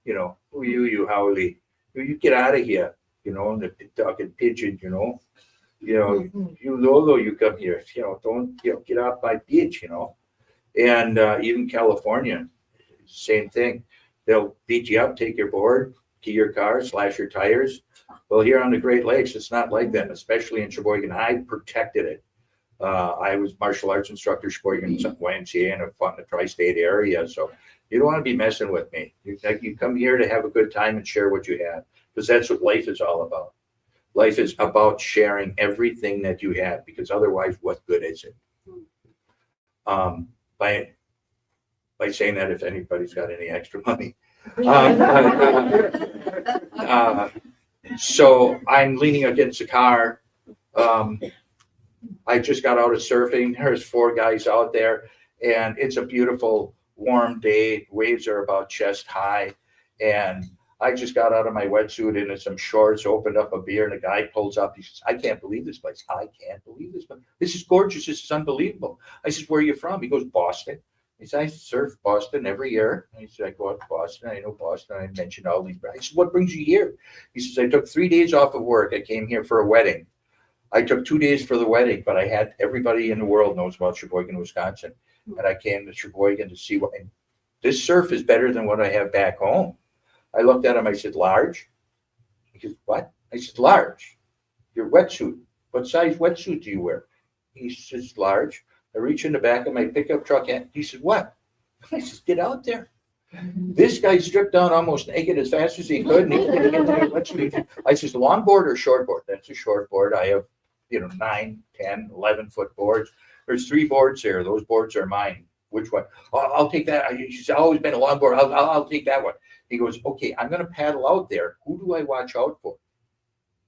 You know, who you Haole? You get out of here. You know, and they're talking pigeon. You Lolo, you come here. You know, don't get off my beach. You know, and even California, same thing. They'll beat you up, take your board, key your car, slash your tires. Well, here on the Great Lakes, it's not like that, especially in Sheboygan. I protected it. I was martial arts instructor, Sheboygan YMCA, and I fought in the tri-state area. So you don't want to be messing with me. You come here to have a good time and share what you have, because that's what life is all about. Life is about sharing everything that you have, because otherwise, what good is it? By saying that, if anybody's got any extra money. So I'm leaning against the car. I just got out of surfing. There's 4 guys out there, and it's a beautiful, warm day. Waves are about chest high, and I just got out of my wetsuit into some shorts, opened up a beer, and a guy pulls up. He says, I can't believe this place. I can't believe this place. This is gorgeous. This is unbelievable. I says, where are you from? He goes, Boston. He said, I surf Boston every year. He said, I go out to Boston. I know Boston. I mentioned all these. I said, what brings you here? He says, I took 3 days off of work. I came here for a wedding. I took 2 days for the wedding, but I had everybody in the world knows about Sheboygan, Wisconsin. And I came to Sheboygan to see what, and this surf is better than what I have back home. I looked at him. I said, large? He said, what? I said, large. Your wetsuit. What size wetsuit do you wear? He says, large. I reach in the back of my pickup truck, and he said, what? I said, get out there. This guy stripped down almost naked as fast as he could. And he couldn't get to my wetsuit. I said, longboard or shortboard? That's a shortboard. I have, 9, 10, 11-foot boards. There's 3 boards here. Those boards are mine. Which one? Oh, I'll take that. She's always been a longboard. I'll take that one. He goes, okay, I'm going to paddle out there. Who do I watch out for?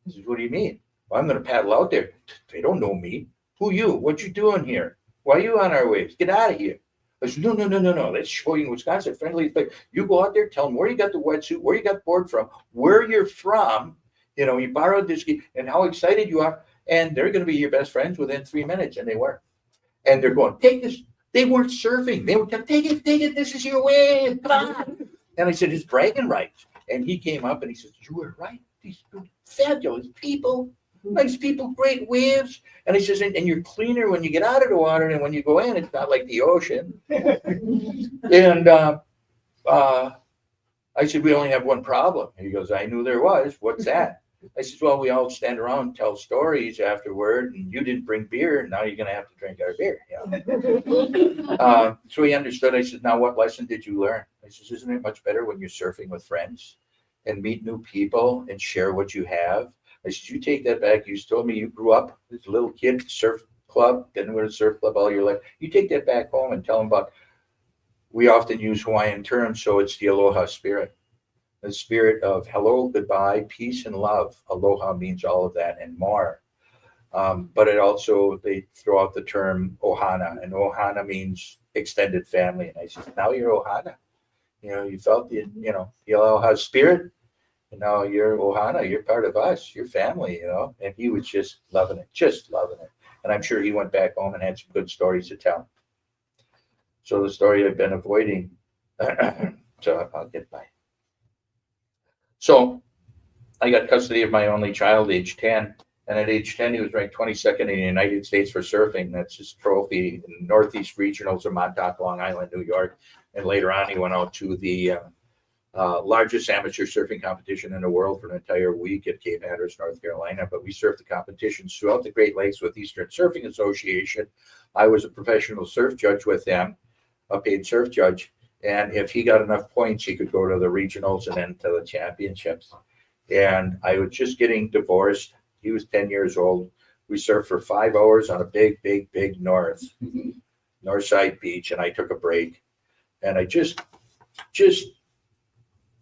He says, what do you mean? Well, I'm going to paddle out there. They don't know me. Who you? What you doing here? Why are you on our waves? Get out of here. I said, no. Let's show you Wisconsin. Friendly place. You go out there, tell them where you got the wetsuit, where you got the board from, where you're from. You borrowed this, and how excited you are. and they're going to be your best friends within 3 minutes. And they were. And they're going, take this. They weren't surfing. They were take it. This is your wave. Come on. And I said, it's bragging rights. And he came up and he says, you were right. These fabulous people, nice people, great waves. And he says, and you're cleaner when you get out of the water and when you go in, it's not like the ocean. And I said, we only have one problem. And he goes, I knew there was. What's that? I said, well, we all stand around and tell stories afterward, and you didn't bring beer, and now you're going to have to drink our beer. So he understood. I said, now what lesson did you learn? I said, isn't it much better when you're surfing with friends and meet new people and share what you have? I said, you take that back. You told me you grew up as a little kid, surf club, didn't go to surf club all your life. You take that back home and tell them about, we often use Hawaiian terms, so it's the aloha spirit. The spirit of hello, goodbye, peace, and love. Aloha means all of that and more. But it also, they throw out the term ohana, and ohana means extended family. And I said, now you're ohana. You felt the aloha spirit, and now you're ohana. You're part of us, your family, And he was just loving it. And I'm sure he went back home and had some good stories to tell. So the story I've been avoiding, so I'll get by. So I got custody of my only child, age 10. And at age 10, he was ranked 22nd in the United States for surfing. That's his trophy in Northeast Regionals of Montauk, Long Island, New York. And later on, he went out to the largest amateur surfing competition in the world for an entire week at Cape Hatteras, North Carolina. But we surfed the competitions throughout the Great Lakes with Eastern Surfing Association. I was a professional surf judge with them, a paid surf judge. And if he got enough points, he could go to the regionals and then to the championships. And I was just getting divorced. He was 10 years old. We surfed for 5 hours on a big north side beach. And I took a break. And I just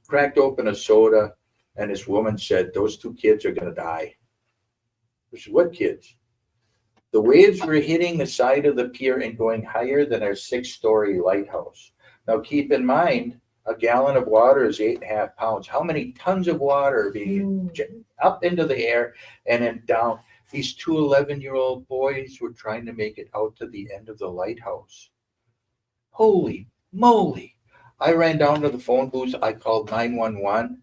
cracked open a soda. And this woman said, those 2 kids are going to die. I said, what kids? The waves were hitting the side of the pier and going higher than our 6-story lighthouse. Now, keep in mind, a gallon of water is 8.5 pounds. How many tons of water are being up into the air and then down? These 2 11-year-old boys were trying to make it out to the end of the lighthouse. Holy moly. I ran down to the phone booth. I called 911.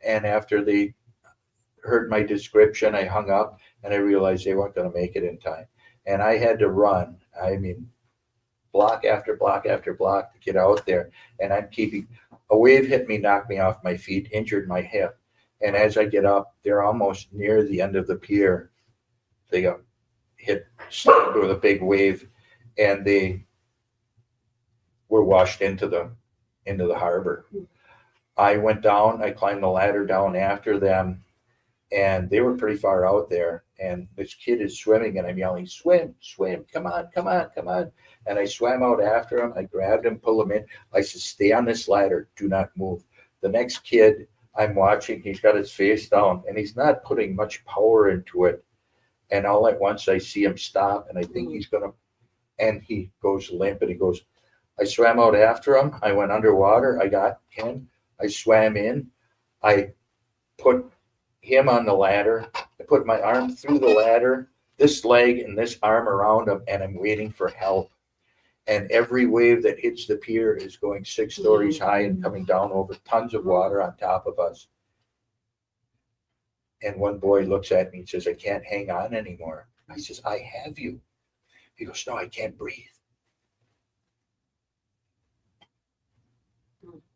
And after they heard my description, I hung up and I realized they weren't going to make it in time. And I had to run. Block after block after block to get out there. And a wave hit me, knocked me off my feet, injured my hip. And as I get up, they're almost near the end of the pier. They got hit with a big wave and they were washed into the harbor. I went down, I climbed the ladder down after them, and they were pretty far out there. And this kid is swimming and I'm yelling, swim, come on. And I swam out after him. I grabbed him, pulled him in. I said, stay on this ladder. Do not move. The next kid I'm watching, he's got his face down and he's not putting much power into it. And all at once I see him stop and I think he's going to, and he goes limp and he goes, I swam out after him. I went underwater. I got him. I swam in. I put him on the ladder. I put my arm through the ladder, this leg and this arm around him, and I'm waiting for help. And every wave that hits the pier is going 6 stories high and coming down over tons of water on top of us. And one boy looks at me and says, I can't hang on anymore. I says, I have you. He goes, no, I can't breathe.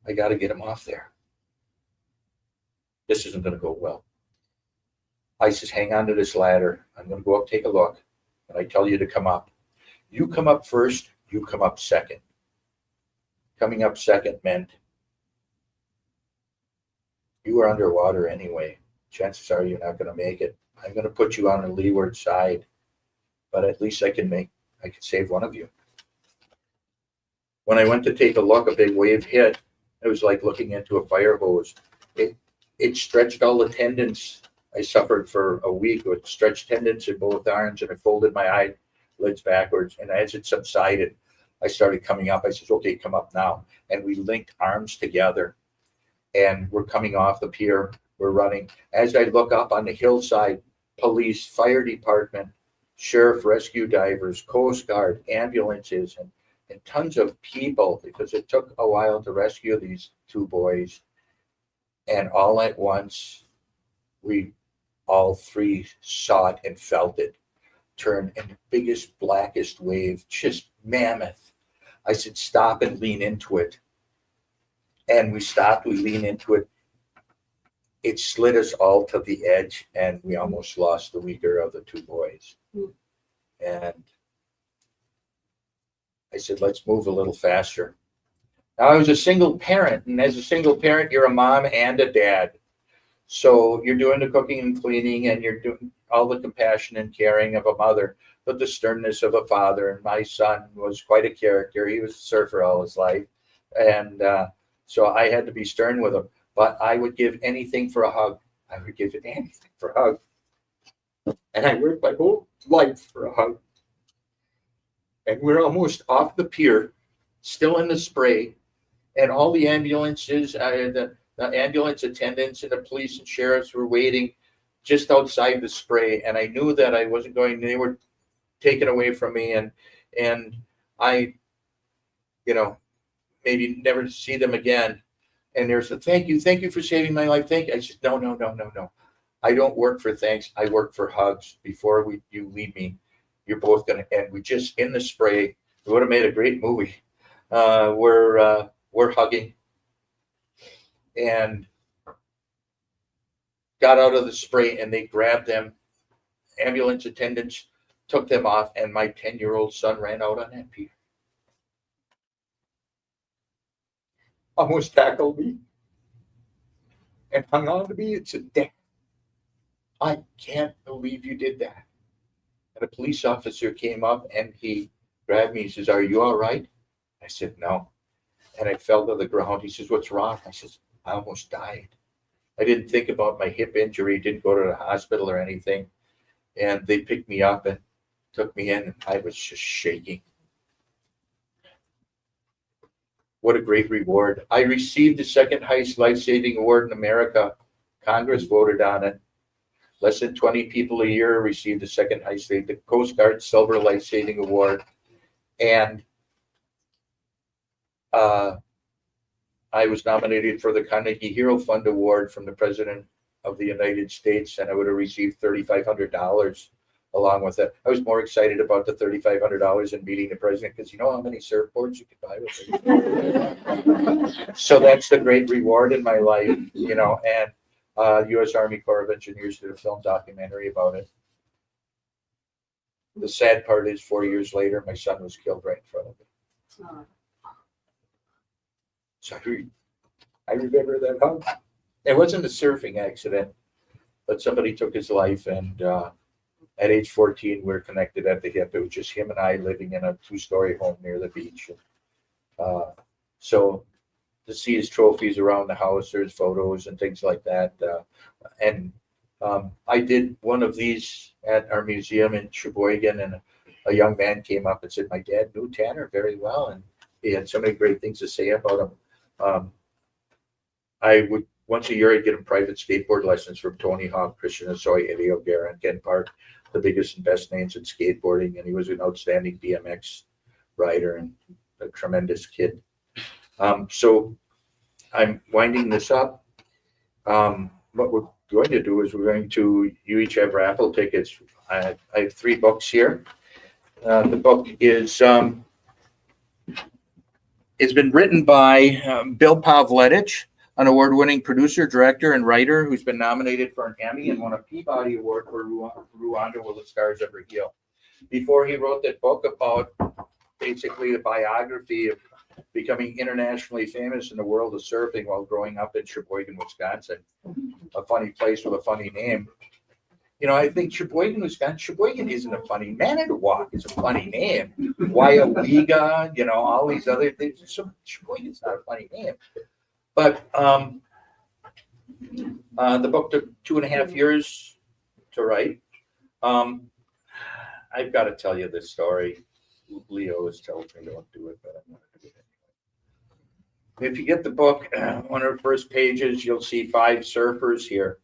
I got to get him off there. This isn't going to go well. I says, hang on to this ladder. I'm going to go up, take a look. And I tell you to come up. You come up first. You come up second. Coming up second meant you were underwater anyway. Chances are you're not going to make it. I'm going to put you on the leeward side, but at least I can save one of you. When I went to take a look, a big wave hit. It was like looking into a fire hose. It stretched all the tendons. I suffered for a week with stretched tendons in both arms, and I folded my eyelids backwards. And as it subsided, I started coming up. I said, okay, come up now. And we linked arms together, and we're coming off the pier. We're running. As I look up on the hillside, police, fire department, sheriff, rescue divers, Coast Guard, ambulances, and tons of people, because it took a while to rescue these two boys. And all at once, we all three saw it and felt it turn in the biggest, blackest wave, just mammoth. I said, stop and lean into it. And we stopped, we leaned into it. It slid us all to the edge, and we almost lost the weaker of the two boys. And I said, let's move a little faster. Now, I was a single parent, and as a single parent, you're a mom and a dad. So you're doing the cooking and cleaning, and you're doing all the compassion and caring of a mother, but the sternness of a father. And my son was quite a character. He was a surfer all his life. And so I had to be stern with him. But I would give anything for a hug. I would give anything for a hug. And I worked my whole life for a hug. And we're almost off the pier, still in the spray. And all the ambulances, the ambulance attendants and the police and sheriffs were waiting just outside the spray. And I knew that I wasn't going, they were taken away from me. And I, maybe never see them again. And there's a thank you for saving my life. Thank you. I said, no. I don't work for thanks. I work for hugs. Before you leave me, you're both going to end. We just, in the spray, we would have made a great movie. We're hugging and got out of the spray, and they grabbed them. Ambulance attendants took them off, and my 10-year-old son ran out on that pier. Almost tackled me and hung on to me and said, Dad, I can't believe you did that. And a police officer came up and he grabbed me. He says, are you all right? I said, no. And I fell to the ground. He says, what's wrong? I says, I almost died. I didn't think about my hip injury, didn't go to the hospital or anything. And they picked me up and took me in, and I was just shaking. What a great reward. I received the second highest life-saving award in America. Congress voted on it. Less than 20 people a year receive the second highest, the Coast Guard Silver Life-Saving Award. And I was nominated for the Carnegie Hero Fund Award from the President of the United States, and I would have received $3,500 along with it. I was more excited about the $3,500 and meeting the president, because you know how many surfboards you could buy with it. So that's the great reward in my life, and U.S. Army Corps of Engineers did a film documentary about it. The sad part is 4 years later, my son was killed right in front of me. So I remember that hug. It wasn't a surfing accident, but somebody took his life, and at age 14, we were connected at the hip. It was just him and I living in a 2-story home near the beach. So to see his trophies around the house, there's photos and things like that. I did one of these at our museum in Sheboygan, and a young man came up and said, my dad knew Tanner very well, and he had so many great things to say about him. I would, once a year, I'd get him private skateboard lessons from Tony Hawk, Christian Asoy, Eddie O'Gara, and Ken Park, the biggest and best names in skateboarding. And he was an outstanding BMX rider and a tremendous kid. So I'm winding this up. What we're going to do is you each have raffle tickets. I have 3 books here. The book is, it's been written by Bill Pavletich, an award-winning producer, director, and writer who's been nominated for an Emmy and won a Peabody Award for Rwanda Will the Scars Ever Heal. Before he wrote that book about basically the biography of becoming internationally famous in the world of surfing while growing up in Sheboygan, Wisconsin, a funny place with a funny name. I think Sheboygan, Wisconsin, Sheboygan isn't a funny, Manitowoc is a funny name. Waialiga, all these other things. So Sheboygan's not a funny name. But the book took 2.5 years to write. I've got to tell you this story. Leo has told me don't do it, but I'm going to do it anyway. If you get the book, one of the first pages, you'll see 5 surfers here.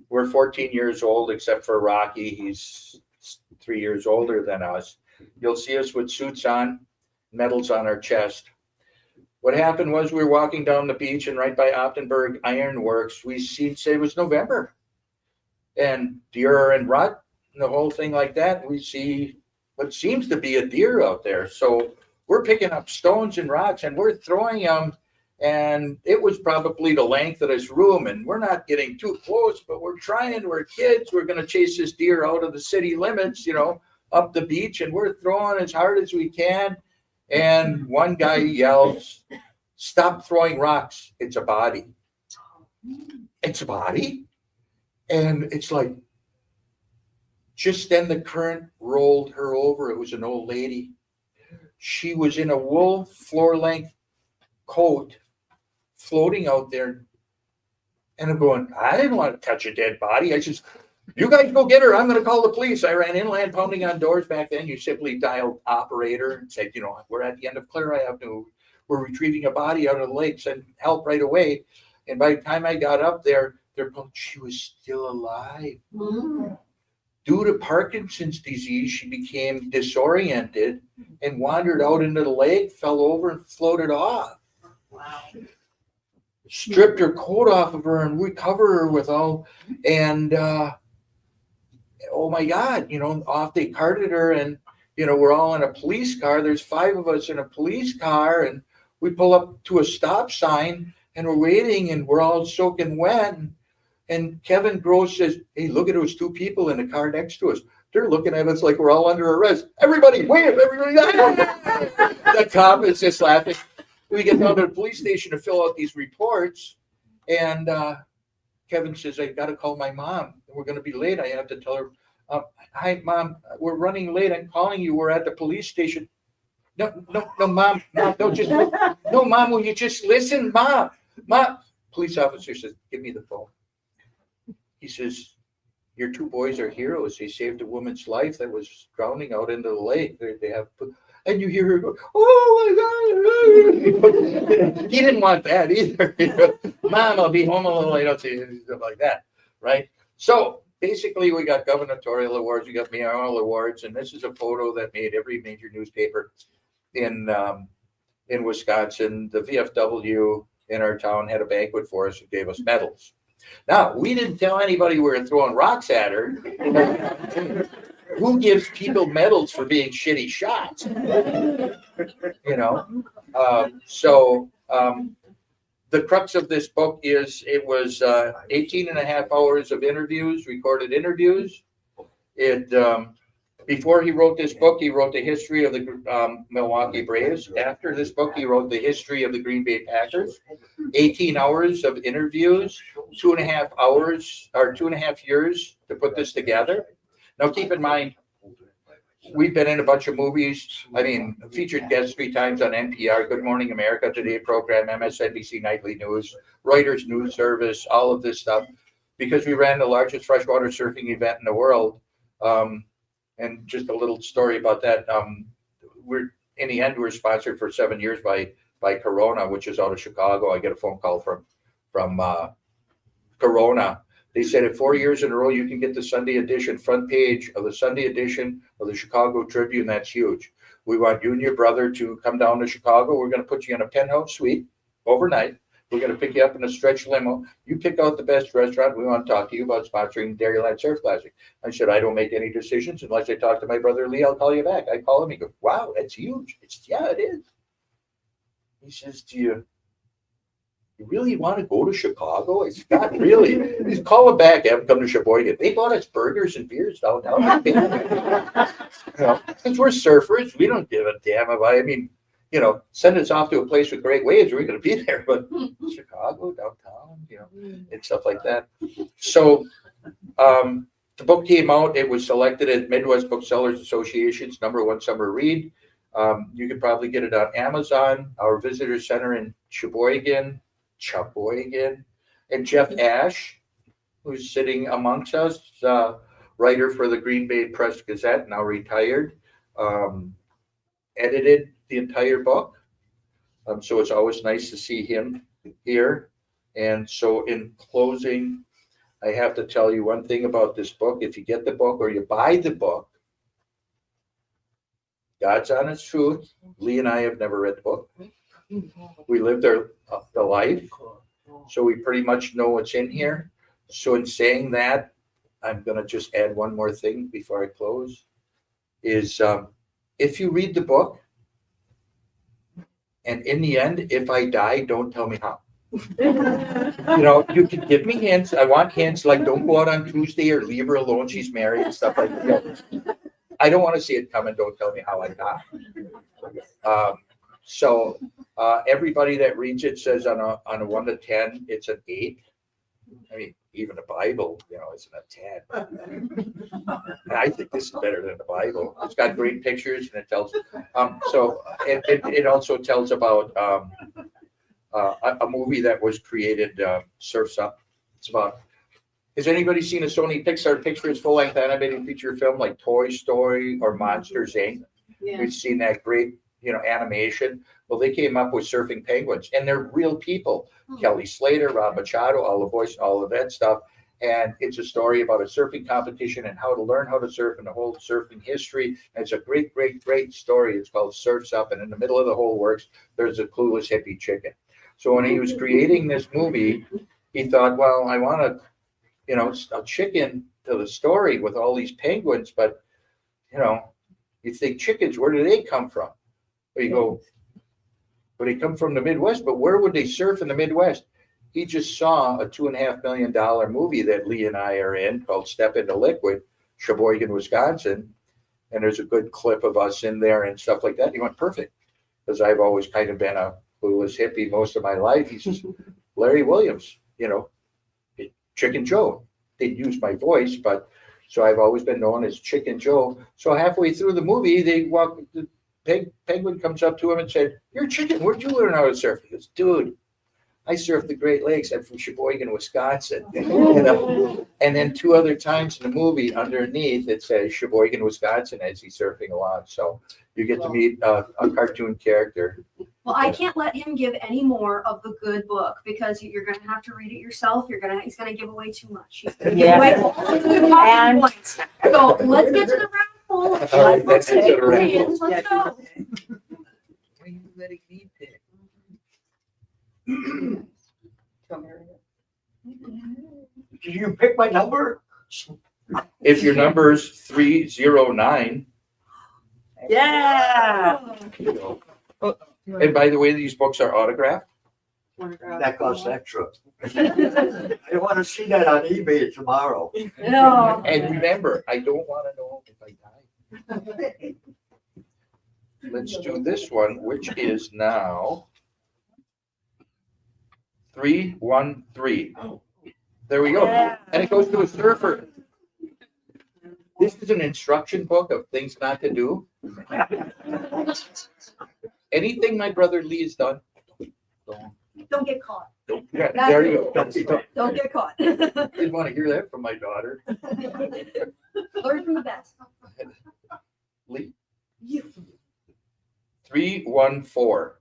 we're 14 years old, except for Rocky. He's 3 years older than us. You'll see us with suits on, medals on our chest. What happened was we were walking down the beach, and right by Optenberg Ironworks, we see, say it was November, and deer are in rut and the whole thing like that. We see what seems to be a deer out there. So we're picking up stones and rocks and we're throwing them. And it was probably the length of this room, and we're not getting too close, but we're trying. We're kids. We're going to chase this deer out of the city limits, you know, up the beach, and we're throwing as hard as we can. And one guy yells, "Stop throwing rocks. It's a body." It's a body. And it's like, just then the current rolled her over. It was an old lady. She was in a wool floor-length coat floating out there. And I'm going, I didn't want to touch a dead body. I just, you guys go get her. I'm going to call the police. I ran inland, pounding on doors. Back then. You simply dialed operator and said, you know, we're at the end of Clear Avenue. We're retrieving a body out of the lake. Send help right away. And by the time I got up there, she was still alive. Mm-hmm. Due to Parkinson's disease, she became disoriented and wandered out into the lake, fell over and floated off. Wow. Stripped her coat off of her and we covered her with all, and oh my God, you know, off they carted her, and, you know, we're all in a police car. There's 5 of us in a police car, and we pull up to a stop sign and we're waiting and we're all soaking wet. And Kevin Gross says, "Hey, look at those 2 people in the car next to us. They're looking at us like we're all under arrest. Everybody, wait, everybody." The cop is just laughing. We get down to the police station to fill out these reports. And Kevin says, "I got to call my mom. We're going to be late. I have to tell her, hi, Mom, we're running late. I'm calling you. We're at the police station." No, Mom, no, Mom, will you just listen? Mom. Police officer says, "Give me the phone." He says, "Your 2 boys are heroes. They saved a woman's life that was drowning out into the lake. They have," and you hear her go, "Oh my God." He didn't want that either. "Mom, I'll be home a little late." I'll see you, stuff like that, right? So basically, we got gubernatorial awards, we got mayoral awards, and this is a photo that made every major newspaper in Wisconsin. The VFW in our town had a banquet for us and gave us medals. Now, we didn't tell anybody we were throwing rocks at her. Who gives people medals for being shitty shots? You know? The crux of this book is it was 18 and a half hours of interviews, recorded interviews. Before he wrote this book, he wrote the history of the Milwaukee Braves. After this book, he wrote the history of the Green Bay Packers. 18 hours of interviews, 2.5 hours or 2.5 years to put this together. Now, keep in mind, we've been in a bunch of movies. I mean, featured guests 3 times on NPR, Good Morning America, Today program, MSNBC Nightly News, Reuters News Service, all of this stuff, because we ran the largest freshwater surfing event in the world. And just a little story about that. We're in the end, we're sponsored for 7 years by Corona, which is out of Chicago. I get a phone call from Corona. They said if 4 years in a row you can get the Sunday edition front page of the Sunday edition of the Chicago Tribune, that's huge. We want you and your brother to come down to Chicago. We're going to put you in a penthouse suite overnight. We're going to pick you up in a stretch limo. You pick out the best restaurant. We want to talk to you about sponsoring Dairyland Surf Classic. I said, I don't make any decisions unless I talk to my brother Lee. I'll call you back. I call him. He goes, "Wow, that's huge." Yeah, it is. He says, "Do you really want to go to Chicago?" I said, "Not really." He's call him back. Have him come to Sheboygan. They bought us burgers and beers downtown. Since we're surfers, we don't give a damn about. I mean, send us off to a place with great waves. We're going to be there, but Chicago downtown, and stuff like that. So the book came out. It was selected at Midwest Booksellers Association's #1 summer read. You could probably get it on Amazon. Our visitor center in Sheboygan, and Jeff Ash, who's sitting amongst us, writer for the Green Bay Press Gazette, now retired, edited the entire book. So it's always nice to see him here. And so in closing, I have to tell you one thing about this book. If you get the book or you buy the book, God's honest truth. Lee and I have never read the book. We lived the life, so we pretty much know what's in here. So in saying that, I'm going to just add one more thing before I close, is if you read the book, and in the end, if I die, don't tell me how. You can give me hints. I want hints like don't go out on Tuesday or leave her alone. She's married and stuff like that. I don't want to see it coming. Don't tell me how I die. So everybody that reads it says on a 1 to 10, it's an 8. I mean, even the Bible, isn't a 10. And I think this is better than the Bible. It's got great pictures and it tells. So it also tells about a movie that was created, Surf's Up. It's about. Has anybody seen a Sony Pixar Pictures full-length animated feature film like Toy Story or Monsters, Inc.? Yeah. We've seen that great, animation. Well, they came up with surfing penguins, and they're real people. Kelly Slater, Rob Machado, all the voice, all of that stuff. And it's a story about a surfing competition and how to learn how to surf and the whole surfing history. And it's a great, great, great story. It's called Surf's Up. And in the middle of the whole works, there's a clueless hippie chicken. So when he was creating this movie, he thought, well, I want to, a chicken to the story with all these penguins, but you think chickens, where do they come from? Well, you go, well, they come from the Midwest, but where would they surf in the Midwest? He just saw a $2.5 million movie that Lee and I are in called Step Into Liquid, Sheboygan, Wisconsin. And there's a good clip of us in there and stuff like that. He went, perfect. Because I've always kind of been a clueless hippie most of my life. He says, Larry Williams, Chicken Joe. They'd use my voice, but so I've always been known as Chicken Joe. So halfway through the movie, the penguin comes up to him and said, "You're a chicken. Where'd you learn how to surf?" He goes, "Dude, I surf the Great Lakes. I'm from Sheboygan, Wisconsin." And then 2 other times in the movie, underneath it says Sheboygan, Wisconsin, as he's surfing along. So you get to meet a cartoon character. Well, I can't let him give any more of the good book because you're going to have to read it yourself. He's going to give away too much. He's going to give away all the good talking points. So let's get to the round pool. All right, let's get to the round pool. Let's go. Why are you letting me pick? Did you pick my number? If your number's 309, Yeah. And by the way, these books are autographed. That costs extra. I want to see that on eBay tomorrow. No. And remember, I don't want to know if I die. Let's do this one, which is now 313. There we go. Yeah. And it goes to a surfer. This is an instruction book of things not to do. Anything my brother Lee has done, Don't get caught. yeah, there you go. Don't get caught. Didn't want to hear that from my daughter. Learn from the best. Lee, You. 314.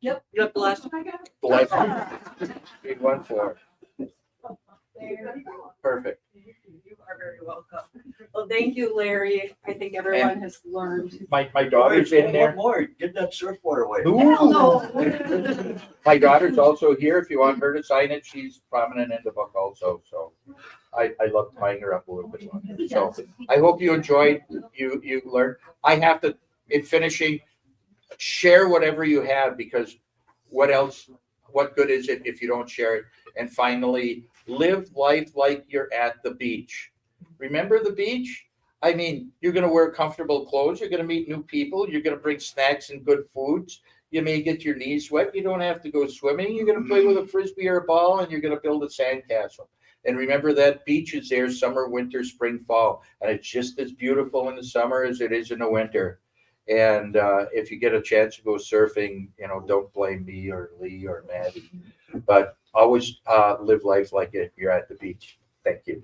Yep. You have the last one? Bless you. 314. Perfect. You are very welcome. Well, thank you, Larry. I think everyone has learned. My daughter's in One there. more, get that surfboard away. Hell no. My daughter's also here. If you want her to sign it, she's prominent in the book also. So I love tying her up a little bit longer. So I hope you enjoyed, you learned. I have to, in finishing, share whatever you have, because what else, what good is it if you don't share it? And finally, live life like you're at the beach. Remember the beach? I mean, you're going to wear comfortable clothes. You're going to meet new people. You're going to bring snacks and good foods. You may get your knees wet. You don't have to go swimming. You're going to play with a frisbee or a ball, and you're going to build a sandcastle. And remember that beach is there summer, winter, spring, fall. And it's just as beautiful in the summer as it is in the winter. And if you get a chance to go surfing, don't blame me or Lee or Maddie. But always live life like you're at the beach. Thank you.